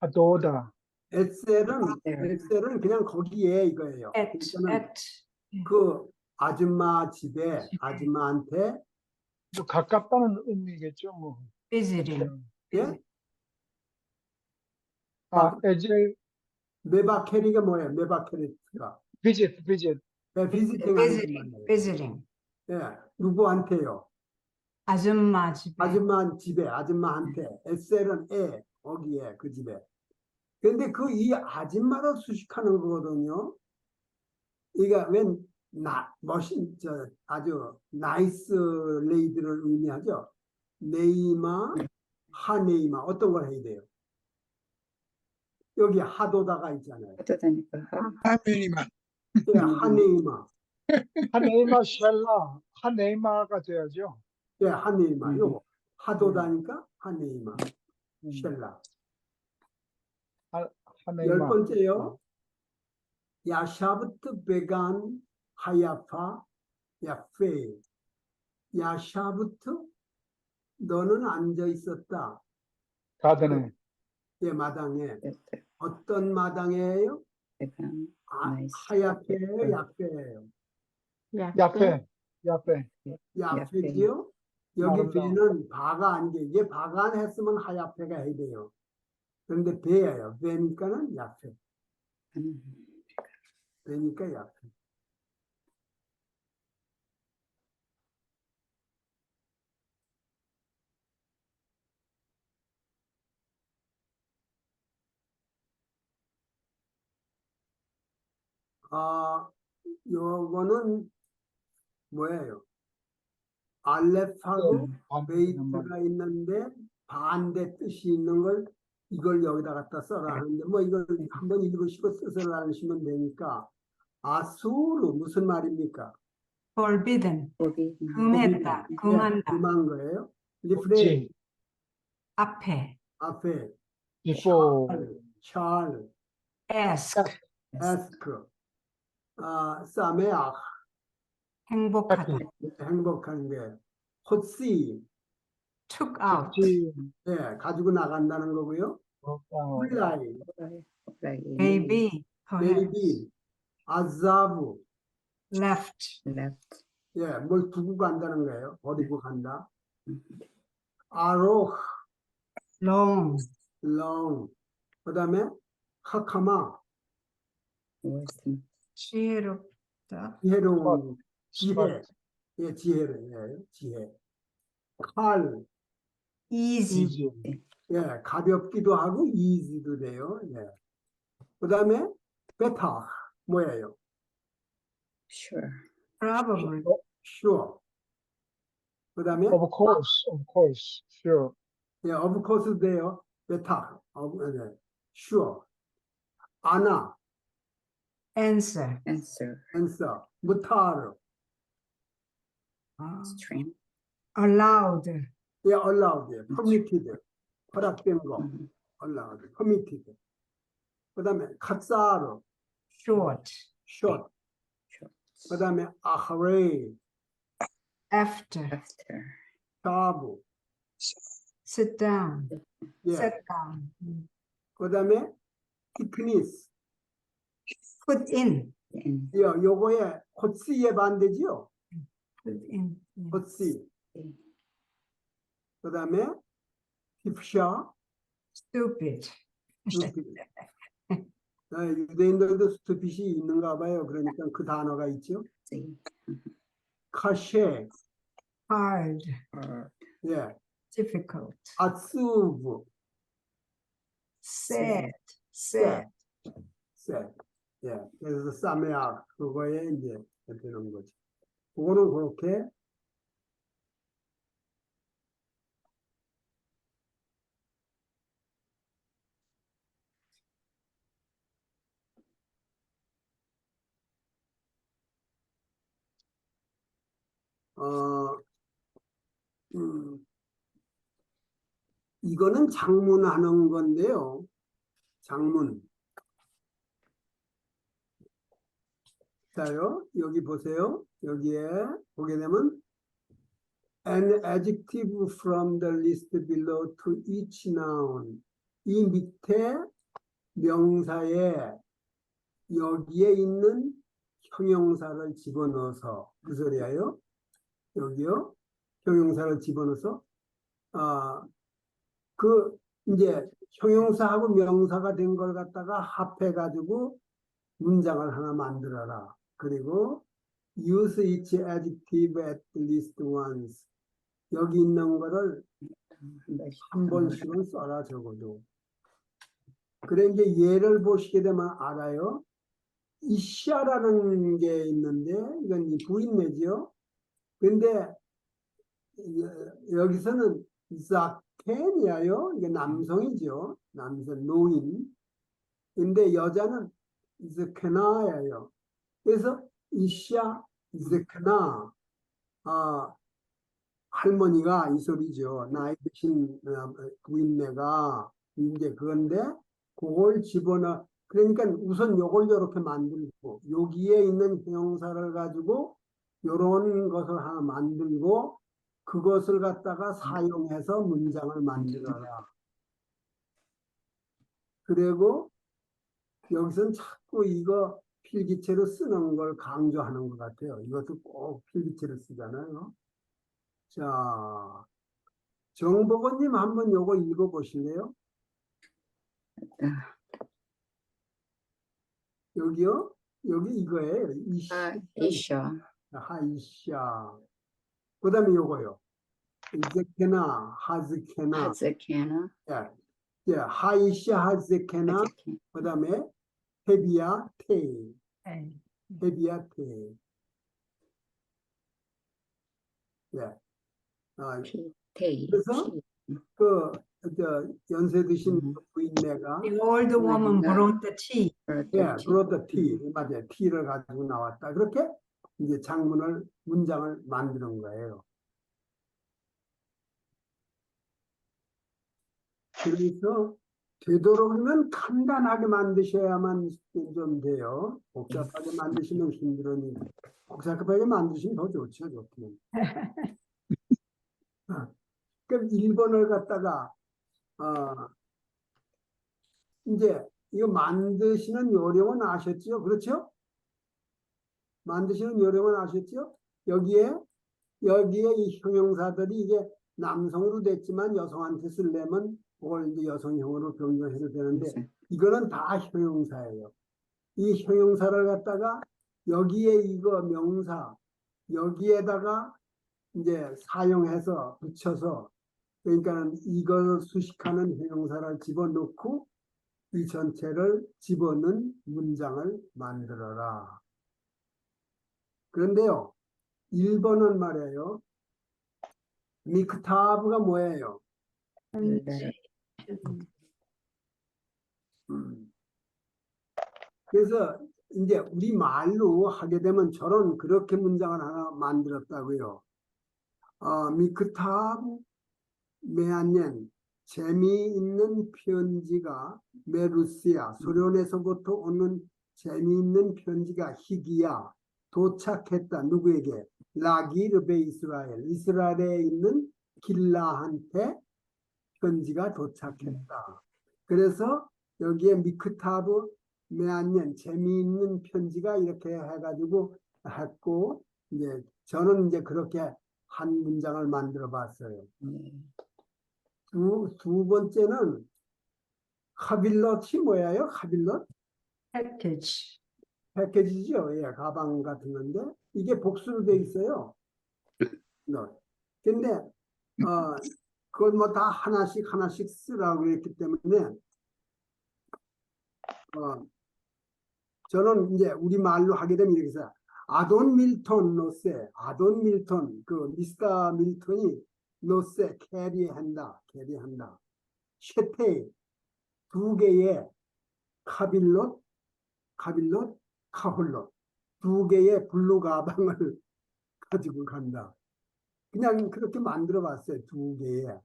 아도다 에셀은 그냥 거기에 이거예요. 그러니까는 그 아줌마 집에 아줌마한테 뭐 가깝다는 의미겠죠, 뭐. 비즈림. 예? 에젤 메바케리가 뭐예요? 메바케리가 비짓 비지팅 하는 말이에요. 비즈림. 누구한테요? 아줌마 집에. 아줌마 집에 아줌마한테 에셀은 거기에 그 집에. 근데 그 이 아줌마를 수식하는 거거든요. 이게 아주 나이스 레이드를 의미하죠. 네이마, 하네이마 어떤 걸 해야 돼요? 여기 하도다가 있잖아요. 또 다니까 하면이만 하네이마. 하네이마 쉘라, 하네이마가 돼야죠. 예, 하네이마. 음. 요거. 하도다니까 하네이마. 쉘라. 하, 열 하네이마. 번째요. 야샤부트 베간 하야파 야페. 야샤부트 너는 앉아 있었다. 가드네. 예, 마당에. Better. 어떤 마당이에요? Vegan. 아, Nice. 하야페예요, 야페예요. 야페, 야페. 야페지요? 여기 아름다워. 배는 바가 안 돼. 이게 바가 안 했으면 하야페가 해야 돼요. 그런데 배예요. 배니까는 야페. 배니까 야페. 아, 요거는 뭐예요? 알레프하고 베이트가 있는데 반대 뜻이 있는 걸 이걸 여기다 갖다 써라 하는데 뭐 이걸 한번 읽으시고 뜻을 알으시면 되니까 아수르 무슨 말입니까? forbidden, Forbidden. 금했다, 예, 금한다, 금한 거예요. 리프레인 지, 앞에, 앞에 before, 찰, ask, 에스크, 사메아 행복하다, 행복한 게 호시 took out, 지, 예, 가지고 나간다는 거고요. 훌라이, baby, perhaps, 베이비, 아자부 left, Left. 예, 뭘 두고 간다는 거예요. 버리고 간다. 아로흐, long, 롱. 그 다음에 하카마, Wisdom. 지혜롭다, 지혜로운 지혜. smart, 예, 지혜를, 예, 지혜. 칼, easy, easy, 예, 가볍기도 하고 이지도 돼요. 예. 그 다음에 베타, 뭐예요? Sure. probably, sure. 그 다음에 of course, sure, 예, of course 돼요. 베타, 네. sure. 아나, answer, Answer. answer. 무타르, Stream. allowed, 예, allowed, permitted, 허락된 거, Mhm. allowed, permitted. 그 다음에 카사르, short, short. Sure. 그 다음에 아하레이, after, After. 샤브, sit down, 예. sit down, 그 다음에 티크니스, put in, In. 요거에 코스의 반대지요. put in, 코스. 그 다음에 힙샤, stupid, 유대인들도 스투핏이 있는가 봐요. 그러니까 그 단어가 있죠. See. 카셰, hard, Or. 예, difficult, 아츠브, sad, sad, 세, 예, 그래서 사메아 그거에 이제 되는 거죠. 그거는 그렇게 이거는 장문하는 건데요. 장문. 자요, 여기 보세요. 여기에 보게 되면 an adjective from the list below to each noun. 이 밑에 명사에 여기에 있는 형용사를 집어넣어서 그 소리예요. 여기요. 형용사를 집어넣어서 그 이제 형용사하고 명사가 된 걸 갖다가 합해가지고 문장을 하나 만들어라. 그리고 use each adjective at least once. 여기 있는 거를 한 번씩은 써라 적어도. 그래 이제 예를 보시게 되면 알아요. 이샤라는 게 있는데 이건 이 부인내지요. 근데 여기서는 자켄이에요. 이게 남성이죠. 남성 노인. 근데 여자는 자케나예요. 그래서 이샤 이제크나 할머니가 이 소리죠. 나이 드신 부인네가 이제 그건데 그걸 집어넣어. 그러니까 우선 요걸 이렇게 만들고 여기에 있는 형용사를 가지고 요런 것을 하나 만들고 그것을 갖다가 사용해서 문장을 만들어라. 그리고 여기서는 자꾸 이거 필기체로 쓰는 걸 강조하는 것 같아요. 이것도 꼭 필기체로 쓰잖아요. 자, 정복원님 한번 요거 읽어보실래요? 여기요? 여기 이거예요. 이샤. 하이샤. 그 다음에 요거요. 이제케나, 하즈케나. 하즈케나. 예, 하이샤, 하즈케나. 하즈케. 그 다음에 헤비야, 테이. 네. 헤비야, 테이. 예. 테이. 그래서 연세 드신 부인네가 The old woman brought the tea. 예, 그렇다 티 맞아요. 티를 가지고 나왔다. 그렇게 이제 문장을 만드는 거예요. 그래서 되도록이면 간단하게 만드셔야만 좀 돼요. 복잡하게 만드시면 힘들으니 복잡하게 만드시면 더 좋죠. 좋기는. 그럼 1번을 갖다가 이제 이거 만드시는 요령은 아셨죠? 그렇죠? 만드시는 요령은 아셨죠? 여기에 이 형용사들이 이게 남성으로 됐지만 여성한테 쓰려면 그걸 이제 여성형으로 변경해도 되는데 이거는 다 형용사예요. 이 형용사를 갖다가 여기에 이거 명사 여기에다가 이제 사용해서 붙여서 그러니까는 이걸 수식하는 형용사를 집어넣고 이 전체를 집어넣은 문장을 만들어라. 그런데요, 1번은 말이에요. 미크타브가 뭐예요? 네. 그래서 이제 우리 말로 하게 되면 저런 그렇게 문장을 하나 만들었다고요. 미크타브 메안년 재미있는 편지가 메루시아 소련에서부터 오는 재미있는 편지가 희기야 도착했다. 누구에게? 라기르베 이스라엘에 있는 길라한테 편지가 도착했다. 그래서 여기에 미크타브 메안년 재미있는 편지가 이렇게 해가지고 했고 이제 저는 이제 그렇게 한 문장을 만들어 봤어요. 두 번째는 카빌럿이 뭐예요? 카빌럿? Package. 패키지죠. 예, 가방 같은 건데 이게 복수로 돼 있어요. 근데 그걸 뭐 다 하나씩 쓰라고 했기 때문에 저는 이제 우리 말로 하게 되면 이렇게 해서 아돈 밀턴 노세 아돈 밀턴 그 미스터 밀턴이 노세 캐리한다 쉐페 두 개의 카빌롯 카홀롯 두 개의 블루 가방을 가지고 간다. 그냥 그렇게 만들어 봤어요. 두 개의.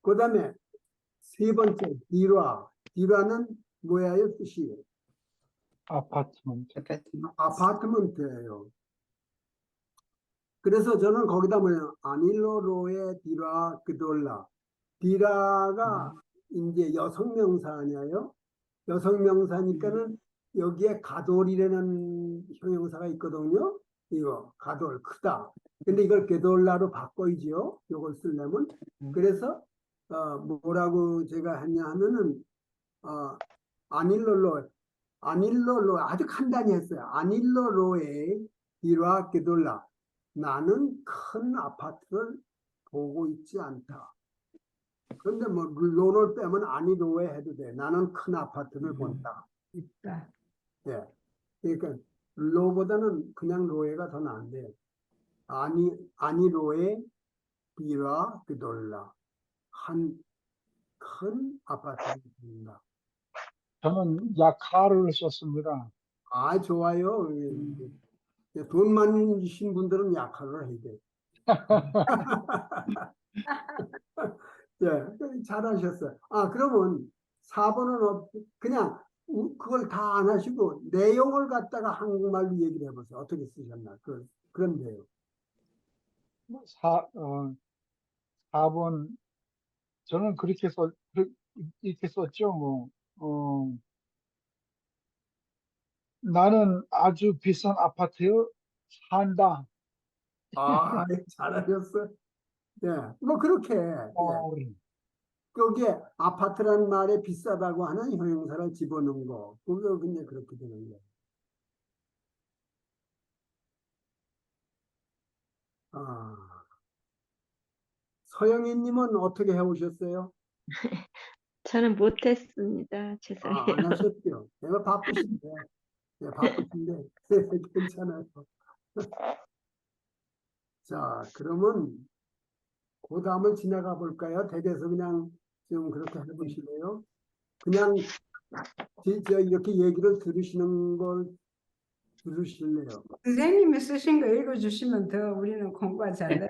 그 다음에 세 번째 디라는 뭐예요? 뜻이? 아파트먼트. 아파트먼트예요. 그래서 저는 거기다 뭐냐 아닐로로의 디라 그돌라 디라가 이제 여성명사 아니에요? 여성명사니까는 여기에 가돌이라는 형용사가 있거든요. 이거 가돌 크다. 근데 이걸 게돌라로 바꿔야지요. 이걸 쓰려면. 그래서 뭐라고 제가 했냐 하면은 아닐로로 아주 간단히 했어요. 아닐로로의 디라 게돌라 나는 큰 아파트를 보고 있지 않다. 그런데 뭐 로를 빼면 아니로에 해도 돼. 나는 큰 아파트를 본다. 있다. 예. 그러니까 로보다는 그냥 로에가 더 나은데 아니로에 비라 그돌라 한 큰 아파트를 본다. 저는 야카를 썼습니다. 아, 좋아요. 돈 많으신 분들은 약화를 해야 돼. 예, 잘하셨어요. 아, 그러면 4번은 그냥 그걸 다 안 하시고 내용을 갖다가 한국말로 얘기를 해보세요. 어떻게 쓰셨나? 그런데요. 4번 저는 이렇게 썼죠. 뭐 나는 아주 비싼 아파트에 산다. 아, 잘하셨어요. 예, 뭐 그렇게 예. 어, 거기에 아파트라는 말에 비싸다고 하는 형용사를 집어넣은 거. 그거 그냥 그렇게 되는 거예요. 아, 서영희님은 어떻게 해오셨어요? 저는 못했습니다. 아, 죄송해요. 안 하셨죠? 내가 바쁘신데, 네, 바쁘신데 괜찮아요. 자, 그러면 그 다음을 지나가 볼까요? 댁에서 그냥 좀 그렇게 해보실래요? 그냥 이렇게 얘기를 들으시는 걸 들으실래요? 선생님이 쓰신 거 읽어주시면 더 우리는 공부가 잘 돼요.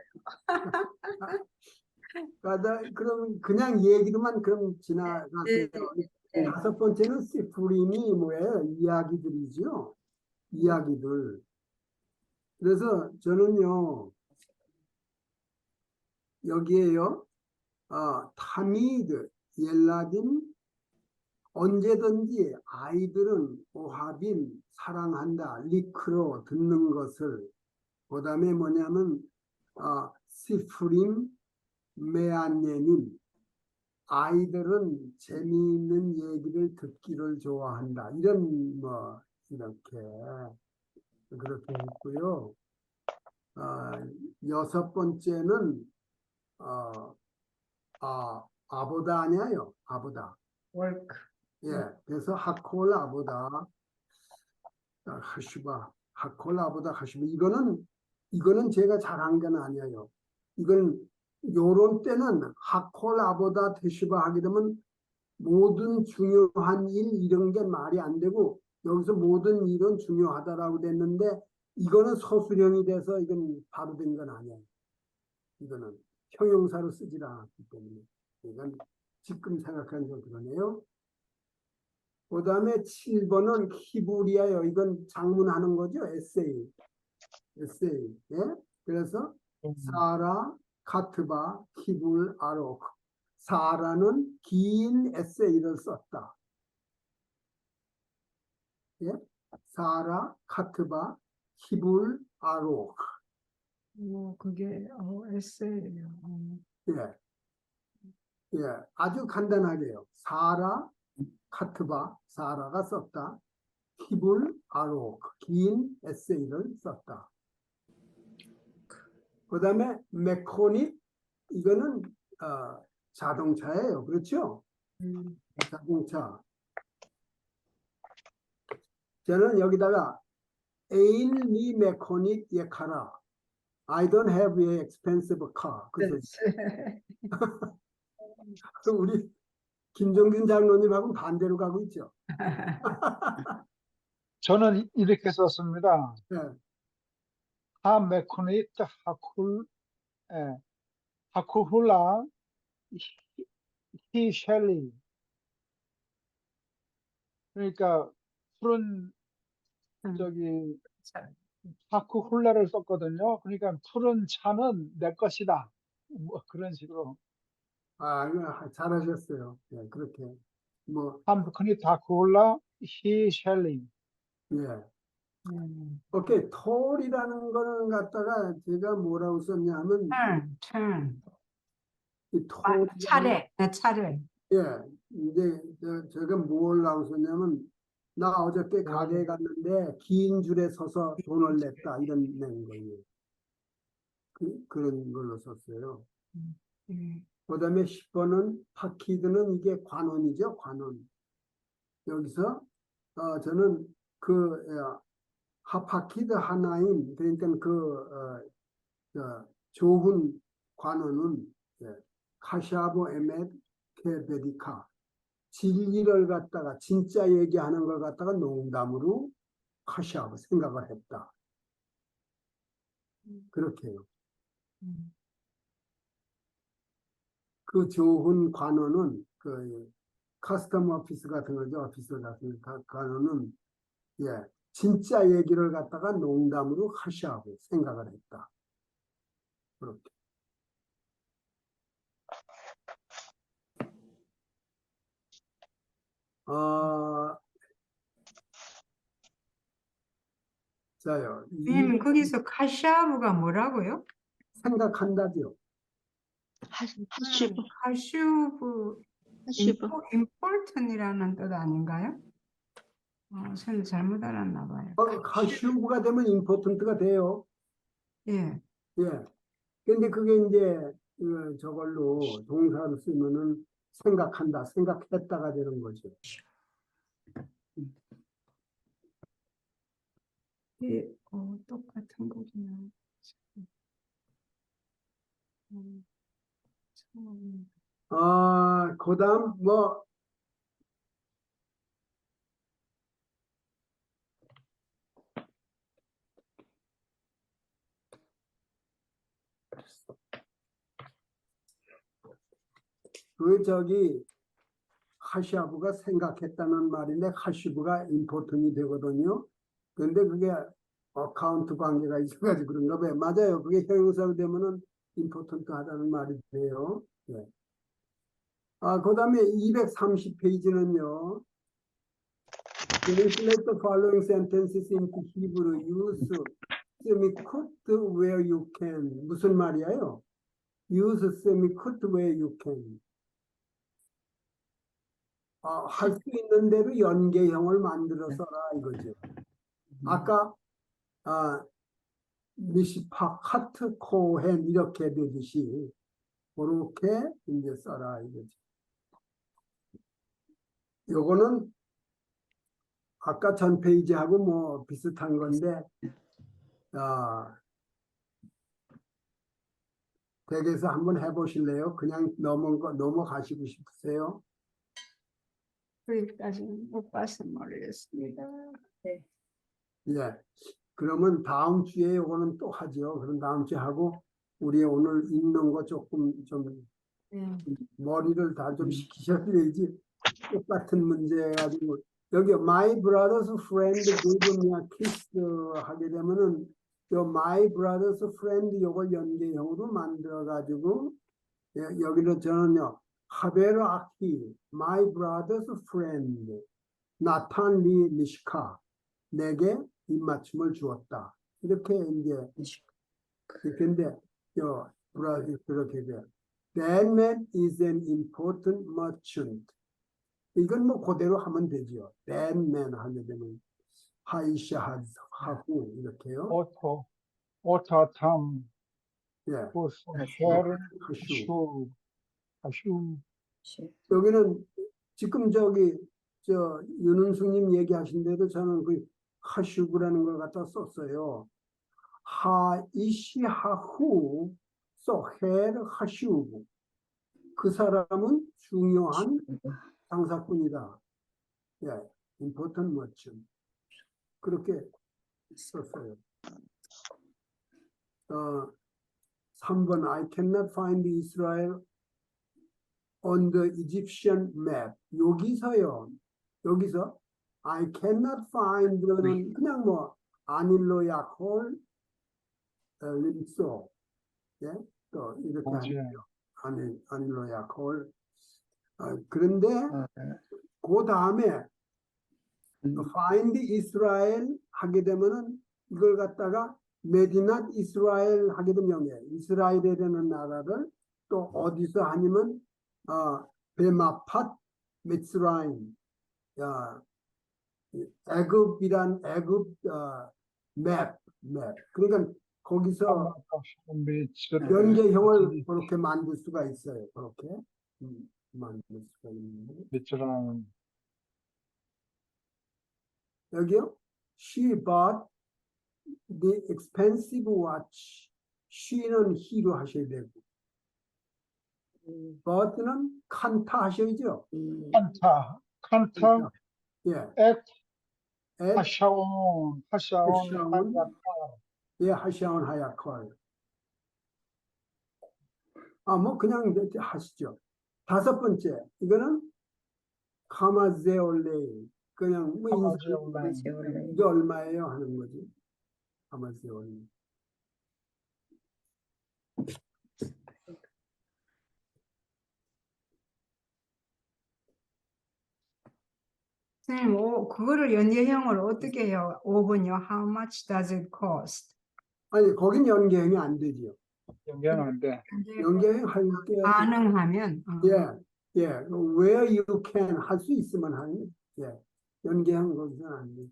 그러면 그냥 얘기로만 그럼 지나가세요. 네. 5번째는 시프림이 뭐예요? 이야기들이죠. 이야기들. 그래서 저는요, 여기에요, 타미드, 옐라딘, 언제든지 아이들은 오하빈, 사랑한다, 리크로 듣는 것을, 그 다음에 뭐냐면, 시프림, 메안네님, 아이들은 재미있는 얘기를 듣기를 좋아한다. 이렇게, 그렇게 했고요. 6번째는, 아보다 아니에요. 아보다. 월크. 예. 그래서 하콜 아보다, 하슈바. 하콜 아보다 하슈바. 이거는 제가 잘한 건 아니에요. 이건, 요런 때는 하콜 아보다 테슈바 하게 되면 모든 중요한 일 이런 게 말이 안 되고 여기서 모든 일은 중요하다라고 됐는데 이거는 서술형이 돼서 이건 바로 된 건 아니에요. 이거는 형용사로 쓰질 않았기 때문에 이건 지금 생각하니까 그러네요. 그 다음에 7번은 히브리아요. 이건 장문하는 거죠. 에세이. 예? 그래서 사라 카트바 히불 아록. 사라는 긴 에세이를 썼다. 예? 사라 카트바 히불 아록. 그게 에세이예요. 예. 예. 아주 간단하게요. 사라 카트바 사라가 썼다. 히불 아록 긴 에세이를 썼다. 그 다음에 메코닛 이거는 자동차예요. 그렇죠? 자동차. 저는 여기다가 에인 미 메코닛 예카라. I don't have a expensive car. 그래서 우리 김종균 장로님하고 반대로 가고 있죠. 저는 이렇게 썼습니다. 예. 하메코니트 하쿠훌라 히셸리. 그러니까 푸른 저기 하쿠훌라를 썼거든요. 그러니까 푸른 차는 내 것이다. 뭐 그런 식으로. 이거 잘하셨어요. 예, 그렇게. 뭐, 하메코니트 하쿠훌라 히셸리. 예. 오케이. 톨이라는 거는 갖다가 제가 뭐라고 썼냐면, turn. 이 톨, 차례. 차례. 예. 이제 제가 뭐라고 썼냐면, 나 어저께 가게에 갔는데 긴 줄에 서서 돈을 냈다. 이런 낸 거예요. 그런 걸로 썼어요. 그 다음에 10번은 파키드는 이게 관원이죠. 관원. 여기서 저는 하파키드 하나인 그러니까 좋은 관원은 카샤보 에멧 케베디카 진리를 갖다가 진짜 얘기하는 걸 갖다가 농담으로 하샤브 생각을 했다. 그렇게 해요. 음. 그 좋은 관원은 그 커스텀 오피스 같은 거죠. 오피스 같은 관원은 예, 진짜 얘기를 갖다가 농담으로 하샤고 생각을 했다. 그렇게. 자요. 선생님, 거기서 카샤브가 뭐라고요? 생각한다죠. 하슈브, 카슈브, 하슈브. important이라는 뜻 아닌가요? 저는 잘못 알았나 봐요. 하슈브가 되면 임포턴트가 돼요. 예. 예. 근데 그게 이제 저걸로 동사로 쓰면은 생각한다, 생각했다가 되는 거죠. 예, 똑같은 거구나. 참. 그다음 뭐 그 저기 하샤브가 생각했다는 말인데 하슈브가 임포턴이 되거든요. 근데 그게 어카운트 관계가 있어가지고 그런가 봐요. 맞아요. 그게 형용사로 되면은 임포턴트 하다는 말이 돼요. 예. 그다음에 230페이지는요. Translate the following sentences into Hebrew. Use semi-quote where you can. 무슨 말이에요? Use semi-quote where you can. 할 수 있는 대로 연계형을 만들어 써라 이거죠. 아까 미시파, 카트, 코헨 이렇게 되듯이 그렇게 이제 써라 이거죠. 요거는 아까 전 페이지하고 뭐 비슷한 건데 댁에서 한번 해보실래요? 그냥 넘어가시고 싶으세요? 거기까지는 못 봐서 모르겠습니다. 예. 그러면 다음 주에 요거는 또 하죠. 그럼 다음 주에 하고 우리 오늘 읽는 거 조금 좀 예. 머리를 다 좀 식히셔야지. 똑같은 문제 가지고 여기 my brother's friend gave me a kiss 하게 되면은 요 my brother's friend 요걸 연계형으로 만들어 가지고 여기는 저는요 하베르 아키 my brother's friend 나탄 리 미시카 내게 입맞춤을 주었다 이렇게 이제 근데 요 브라질 그렇게 돼요. That man is an important merchant. 이건 뭐 그대로 하면 되죠. That man 하게 되면 하이샤 하후 이렇게요. 오타탐, 예, 헤른, 하슈. 하슈. 여기는 지금 저기 윤은숙님 얘기하신 대로 저는 그 하슈브라는 걸 갖다 썼어요. 하이시하후 소헤르 하슈브. 그 사람은 중요한 장사꾼이다. 예, important merchant. 그렇게 썼어요. 3번 I cannot find Israel on the Egyptian map. 여기서 I cannot find는 그냥 뭐 아닐로 야콜 림소 예? 또 이렇게 하죠. 아닐로 야콜 그런데 그 다음에 find Israel 하게 되면은 이걸 갖다가 메디낫 이스라엘 하게 되면 이스라엘이라는 나라를 또 어디서 하냐면 베마팟 미츠라임 애굽이란 애굽 맵 그러니까 거기서 연계형을 그렇게 만들 수가 있어요. 그렇게 만들 수가 있는데 미츠라임. 여기요. She bought the expensive watch. she는 he로 하셔야 되고 bought는 칸타 하셔야죠. 칸타, 예. 액, at 하샤온 하샤온. 하야칼. 예, 하샤온 하야컬. 뭐 그냥 이렇게 하시죠. 다섯 번째, 이거는 카마제올레. 그냥 뭐 카마제올레. 이게 얼마예요 하는 거지. 카마제올레. 선생님, 그거를 연계형으로 어떻게 해요? 5번요. How much does it cost? 아니, 거긴 연계형이 안 되지요. 연결하는데 연계형 할 때, 가능하면. 예, where you can 할 수 있으면 하는, 예, 연계형 거기서는 안 되지.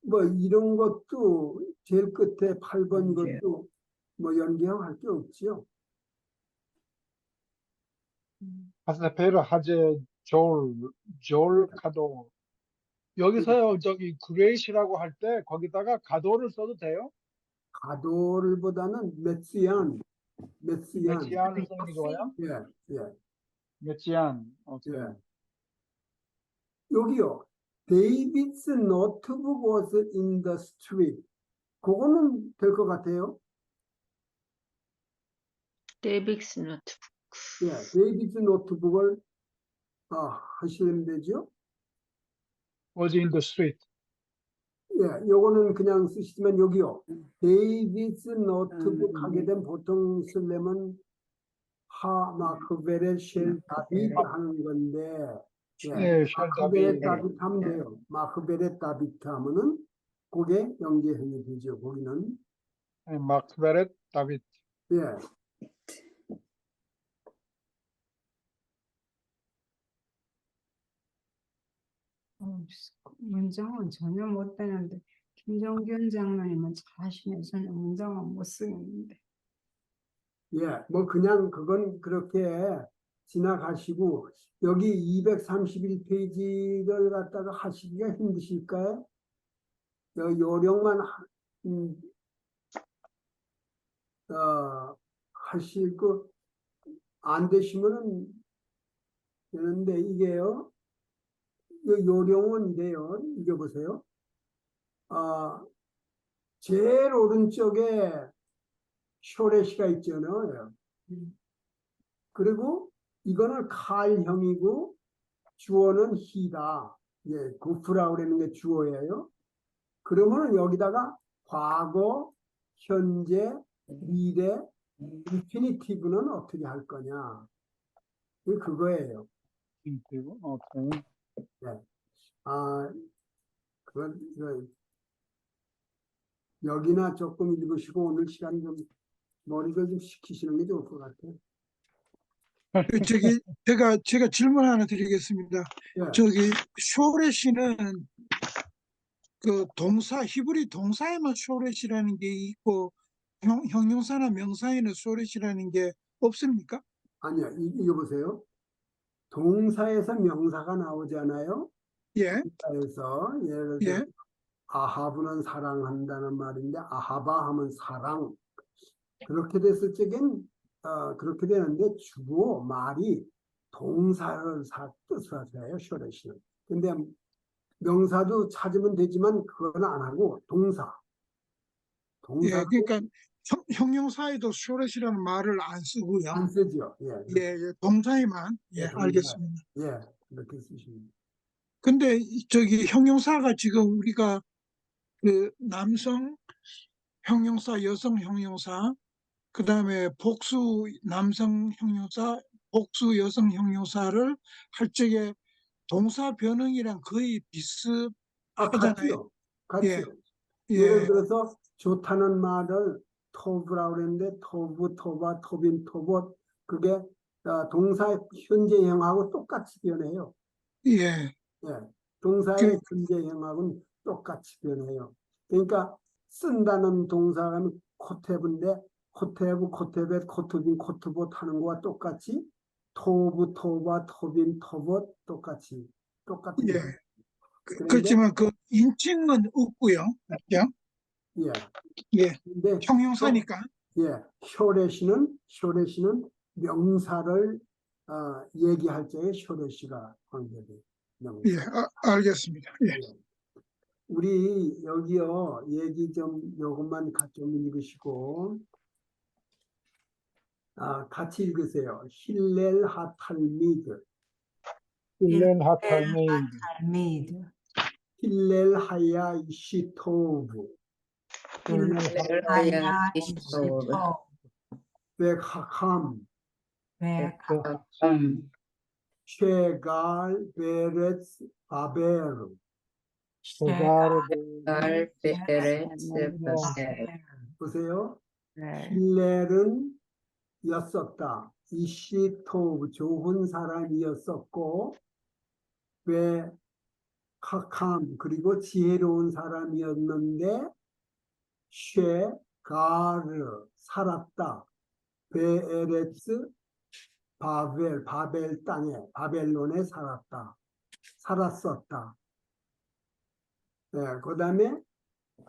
뭐 이런 것도 제일 끝에 8번 것도 뭐 연계형 할 게 없지요. 하스페르 하제 졸 카도. 여기서요 저기 그레이시라고 할 때 거기다가 가도를 써도 돼요? 가도를 보다는 메시안. 메치안을 쓰는 게 좋아요? 예, 메치안. 오케이. 예. 여기요. David's notebook was in the street. 그거는 될 것 같아요. 데이빅스 노트북. 예, 데이비드 노트북을 하시면 되죠. Was in the street. 예, 요거는 그냥 쓰시지만 여기요. 데이비드 노트북 하게 되면 보통 쓰려면 마크베렛 쉘 다비드 하는 건데, 예, 네, 쉘 마크베렛 다비드. 다비드 하면 돼요. 마크베렛 다비드 하면은 그게 연계형이 되죠. 거기는. 마크베렛 다비드. 예. 문장은 전혀 못 되는데 김정균 장로님은 잘하시네. 저는 문장은 못 쓰겠는데. 예, 뭐 그냥 그건 그렇게 지나가시고 여기 231페이지를 갖다가 하시기가 힘드실까요? 요령만 하시고 안 되시면은 되는데 이게요. 이 요령은 이래요. 이거 보세요. 제일 오른쪽에 쇼레시가 있잖아요. 그리고 이거는 칼형이고 주어는 히다. 예, 구프라고 그러는 게 주어예요. 그러면은 여기다가 과거, 현재, 미래, 인피니티브는 어떻게 할 거냐? 그거예요. 오케이. 네. 그건 여기나 조금 읽으시고 오늘 시간 좀 머리를 좀 식히시는 게 좋을 것 같아요. 제가 질문 하나 드리겠습니다. 예. 저기 쇼렛이는 그 동사 히브리 동사에만 쇼렛이라는 게 있고 형용사나 명사에는 쇼렛이라는 게 없습니까? 아니야, 이거 보세요. 동사에서 명사가 나오잖아요. 예, 동사에서 예를 들어 예, 아하브는 사랑한다는 말인데 아하바 하면 사랑. 그렇게 됐을 적엔 그렇게 되는데 주어 말이 동사를 뜻을 해요. 쇼렛이는. 근데 명사도 찾으면 되지만 그건 안 하고 동사. 예. 그러니까 형용사에도 쇼렛이라는 말을 안 쓰고요. 안 쓰죠. 예, 예, 동사에만. 예, 동사. 알겠습니다. 예, 그렇게 쓰시면. 근데 저기 형용사가 지금 우리가 그 남성 형용사, 여성 형용사, 그 다음에 복수 남성 형용사, 복수 여성 형용사를 할 적에 동사 변형이랑 거의 비슷하잖아요. 같죠. 예, 예를 예, 들어서 좋다는 말을 토브라고 그랬는데 토브, 토바, 토빈, 토봇 그게 동사 현재형하고 똑같이 변해요. 예. 예, 동사의 현재형하고는 똑같이 변해요. 그러니까 쓴다는 동사는 코테브인데 코테브, 코테벳, 코트빈, 코트봇 하는 거와 똑같이 토브, 토바, 토빈, 토봇 똑같이 예. 그런데 그렇지만 그 인칭은 없고요. 그죠? 예, 예. 근데 형용사니까. 예, 쇼레시는 명사를 얘기할 적에 쇼레시가 관계돼. 예, 알겠습니다. 예. 우리 여기요 얘기 좀 요것만 좀 읽으시고 같이 읽으세요. 힐렐 하탈미드, 일렌 하탈메인, 알메이드. 힐렐 하야 이시토브, 일렌 할렐루야 이시토브 백하캄, 쉐갈 베레츠 바베르. 알 베레츠 바셀 보세요. 네. 힐렐은 였었다. 이시토브 좋은 사람이었었고, 왜 카캄 그리고 지혜로운 사람이었는데, 쉐가르 살았다. 베에레츠 바벨 땅에 바벨론에 살았었다. 네, 그 다음에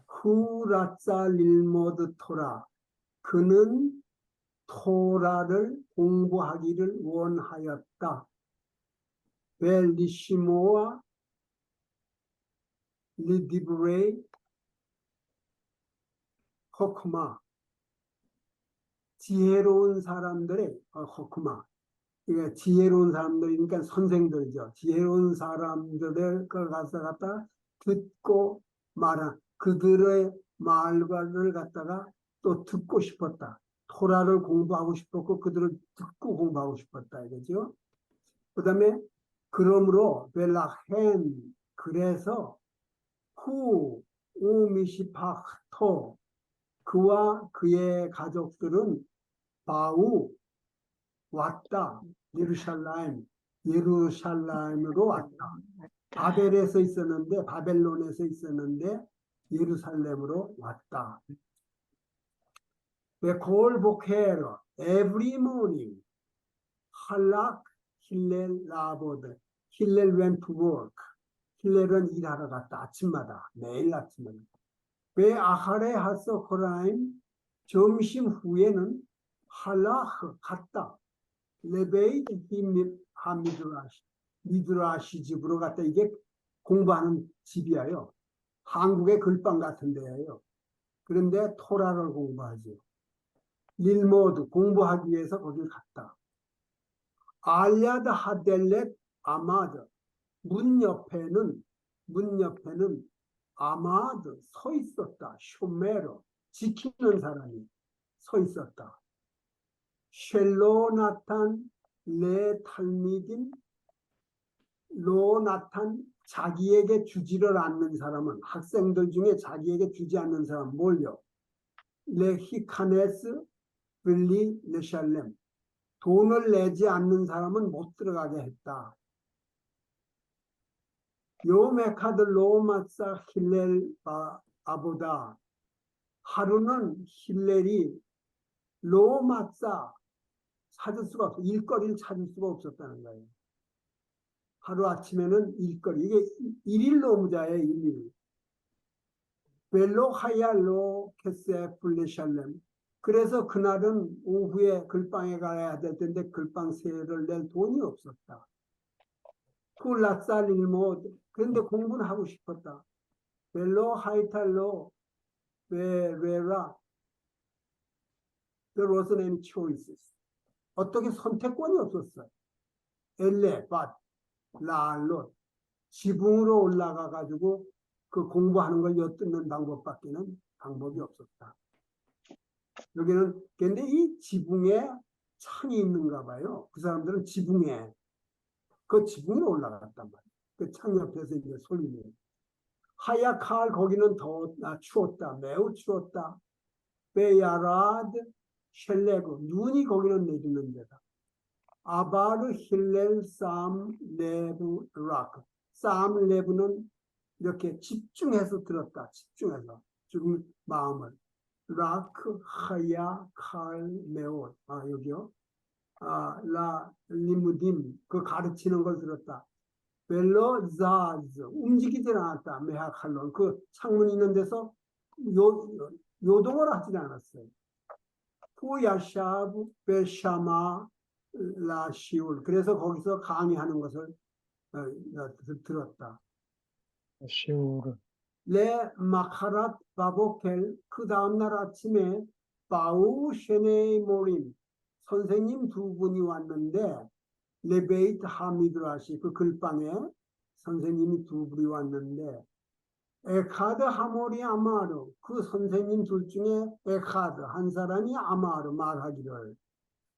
후라짜 릴모드 토라, 그는 토라를 공부하기를 원하였다. 벨리시모와 리디브레이 호크마, 지혜로운 사람들의 호크마, 이게 지혜로운 사람들이니까 선생들이죠. 지혜로운 사람들을 갖다 듣고 말한 그들의 말을 갖다가 또 듣고 싶었다. 토라를 공부하고 싶었고 그들을 듣고 공부하고 싶었다 이거죠. 그다음에 그러므로 벨라헨 그래서 후 우미시팍토 그와 그의 가족들은 바우 왔다. 예루살렘으로 왔다. 바벨에서 있었는데 바벨론에서 있었는데 예루살렘으로 왔다. 베콜 보케르 every morning 할락 힐렐 라보드 힐렐 went to work 힐렐은 일하러 갔다. 아침마다 매일 아침마다. 왜 아하레 하서 코라임 점심 후에는 할락 갔다. 레베이드 미드라시 집으로 갔다. 이게 공부하는 집이에요. 한국의 글방 같은 데예요. 그런데 토라를 공부하죠. 릴모드 공부하기 위해서 거길 갔다. 알야드 하델렛 아마드 문 옆에는 아마드 서 있었다. 쇼메로 지키는 사람이 서 있었다. 쉘로나탄 레 탈미딘 로나탄 자기에게 주지를 않는 사람은 학생들 중에 자기에게 주지 않는 사람 뭘요? 레히카네스 빌리 레샬렘 돈을 내지 않는 사람은 못 들어가게 했다. 요메카드 로마사 힐렐 아보다 하루는 힐렐이 로마사 찾을 수가 없어. 일거리를 찾을 수가 없었다는 거예요. 하루 아침에는 일거리. 이게 일일 노무자예요. 일일. 벨로 하얄로 케세 플레샬렘. 그래서 그날은 오후에 글방에 가야 될 텐데 글방 세를 낼 돈이 없었다. 쿨라쌀 일모드. 그런데 공부는 하고 싶었다. 벨로 하이탈로 베라. There wasn't any choices. 어떻게 선택권이 없었어요. 엘레, 밭, 라알롯. 지붕으로 올라가 가지고 그 공부하는 걸 엿듣는 방법밖에는 방법이 없었다. 여기는 근데 이 지붕에 창이 있는가 봐요. 그 사람들은 지붕에 그 지붕에 올라갔단 말이에요. 그 창 옆에서 이제 소리네요. 하야칼 거기는 더 추웠다. 매우 추웠다. 베야라드 셸레고 눈이 거기는 내리는 데다. 아바르 힐렐 쌈 레브 락. 쌈 레브는 이렇게 집중해서 들었다. 집중해서 지금 마음을. 라크 하야 칼 메옷. 여기요. 라 리무딘 그 가르치는 걸 들었다. 벨로 자즈 움직이질 않았다. 메하칼론 그 창문 있는 데서 요동을 하지 않았어요. 후야샤브 베샤마 라시울. 그래서 거기서 강의하는 것을 들었다. 시우르. 레 마카랏 바보켈. 그 다음날 아침에 바우 쉐네이 모림. 선생님 두 분이 왔는데 레베이트 하미드라시 그 글방에 선생님이 두 분이 왔는데 에카드 하모리 아마르 그 선생님 둘 중에 에카드 한 사람이 아마르 말하기를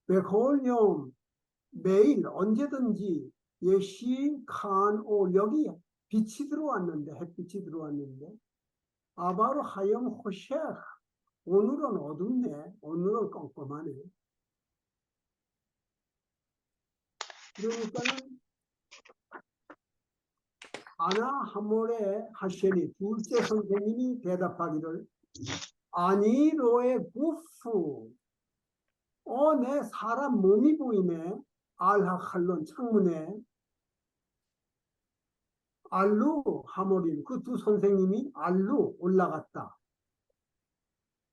베콜뇽 매일 언제든지 예시 칸오 여기 빛이 들어왔는데 햇빛이 들어왔는데 아바로 하염 호셰 오늘은 어둡네 오늘은 껌껌하네 그러니까는 아나 하모레 하셰니 둘째 선생님이 대답하기를 아니 로에 구프 내 사람 몸이 보이네 알하 칼론 창문에 알루 하모린 그 두 선생님이 알루 올라갔다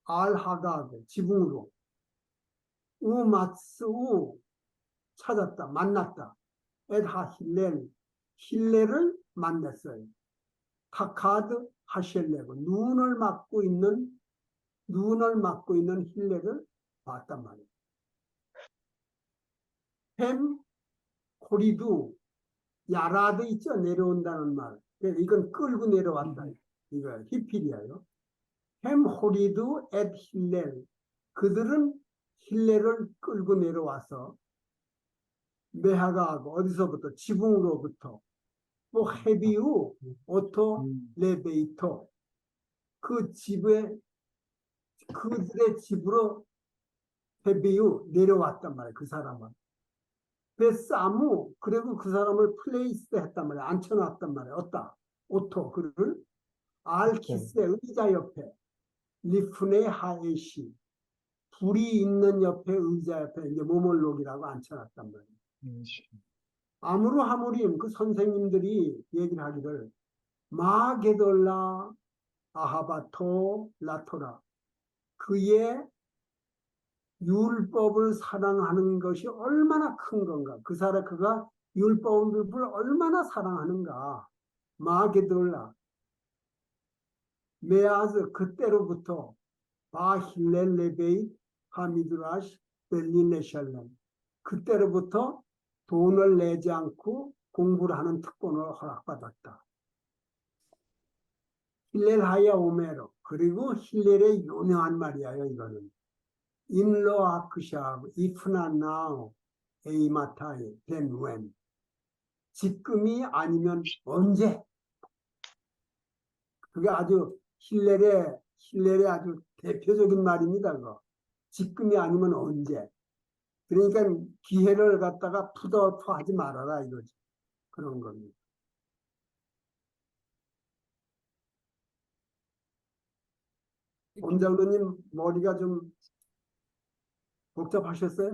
알하가 지붕으로 우마츠 우 찾았다 만났다 에드하 힐레를 만났어요. 타카드 하실레고 눈을 막고 있는 힐레를 봤단 말이에요. 햄 코리두 야라드 있죠 내려온다는 말. 이건 끌고 내려왔다. 이거 히필이에요. 햄 호리두 앳 힐렐 그들은 힐레를 끌고 내려와서 메하가 어디서부터 지붕으로부터 뭐 헤비우 오토 레베이토 그 집에 그들의 집으로 헤비우 내려왔단 말이에요. 그 사람은 베사무 그리고 그 사람을 플레이스 했단 말이에요. 앉혀놨단 말이에요. 어따 오토 그를 알키스의 의자 옆에 리프네 하에시 불이 있는 옆에 의자 옆에 이제 모몰록이라고 앉혀놨단 말이에요. 아무르 하무림 그 선생님들이 얘기를 하기를 마게돌라 아하바토 라토라 그의 율법을 사랑하는 것이 얼마나 큰 건가 그가 율법을 얼마나 사랑하는가 마게돌라 메아즈 그때로부터 바힐렐 레베이 하미드라시 벨리네샬렘 그때로부터 돈을 내지 않고 공부를 하는 특권을 허락받았다. 힐렐 하야 오메로 그리고 힐렐의 유명한 말이에요. 이거는 인로 아크샤브 이프나 나우 에이마타이 덴웬 지금이 아니면 언제 그게 아주 힐렐의 아주 대표적인 말입니다. 그거. 지금이 아니면 언제 그러니까 기회를 갖다가 푸더푸하지 말아라 이거지. 그런 겁니다. 원장로님 머리가 좀 복잡하셨어요?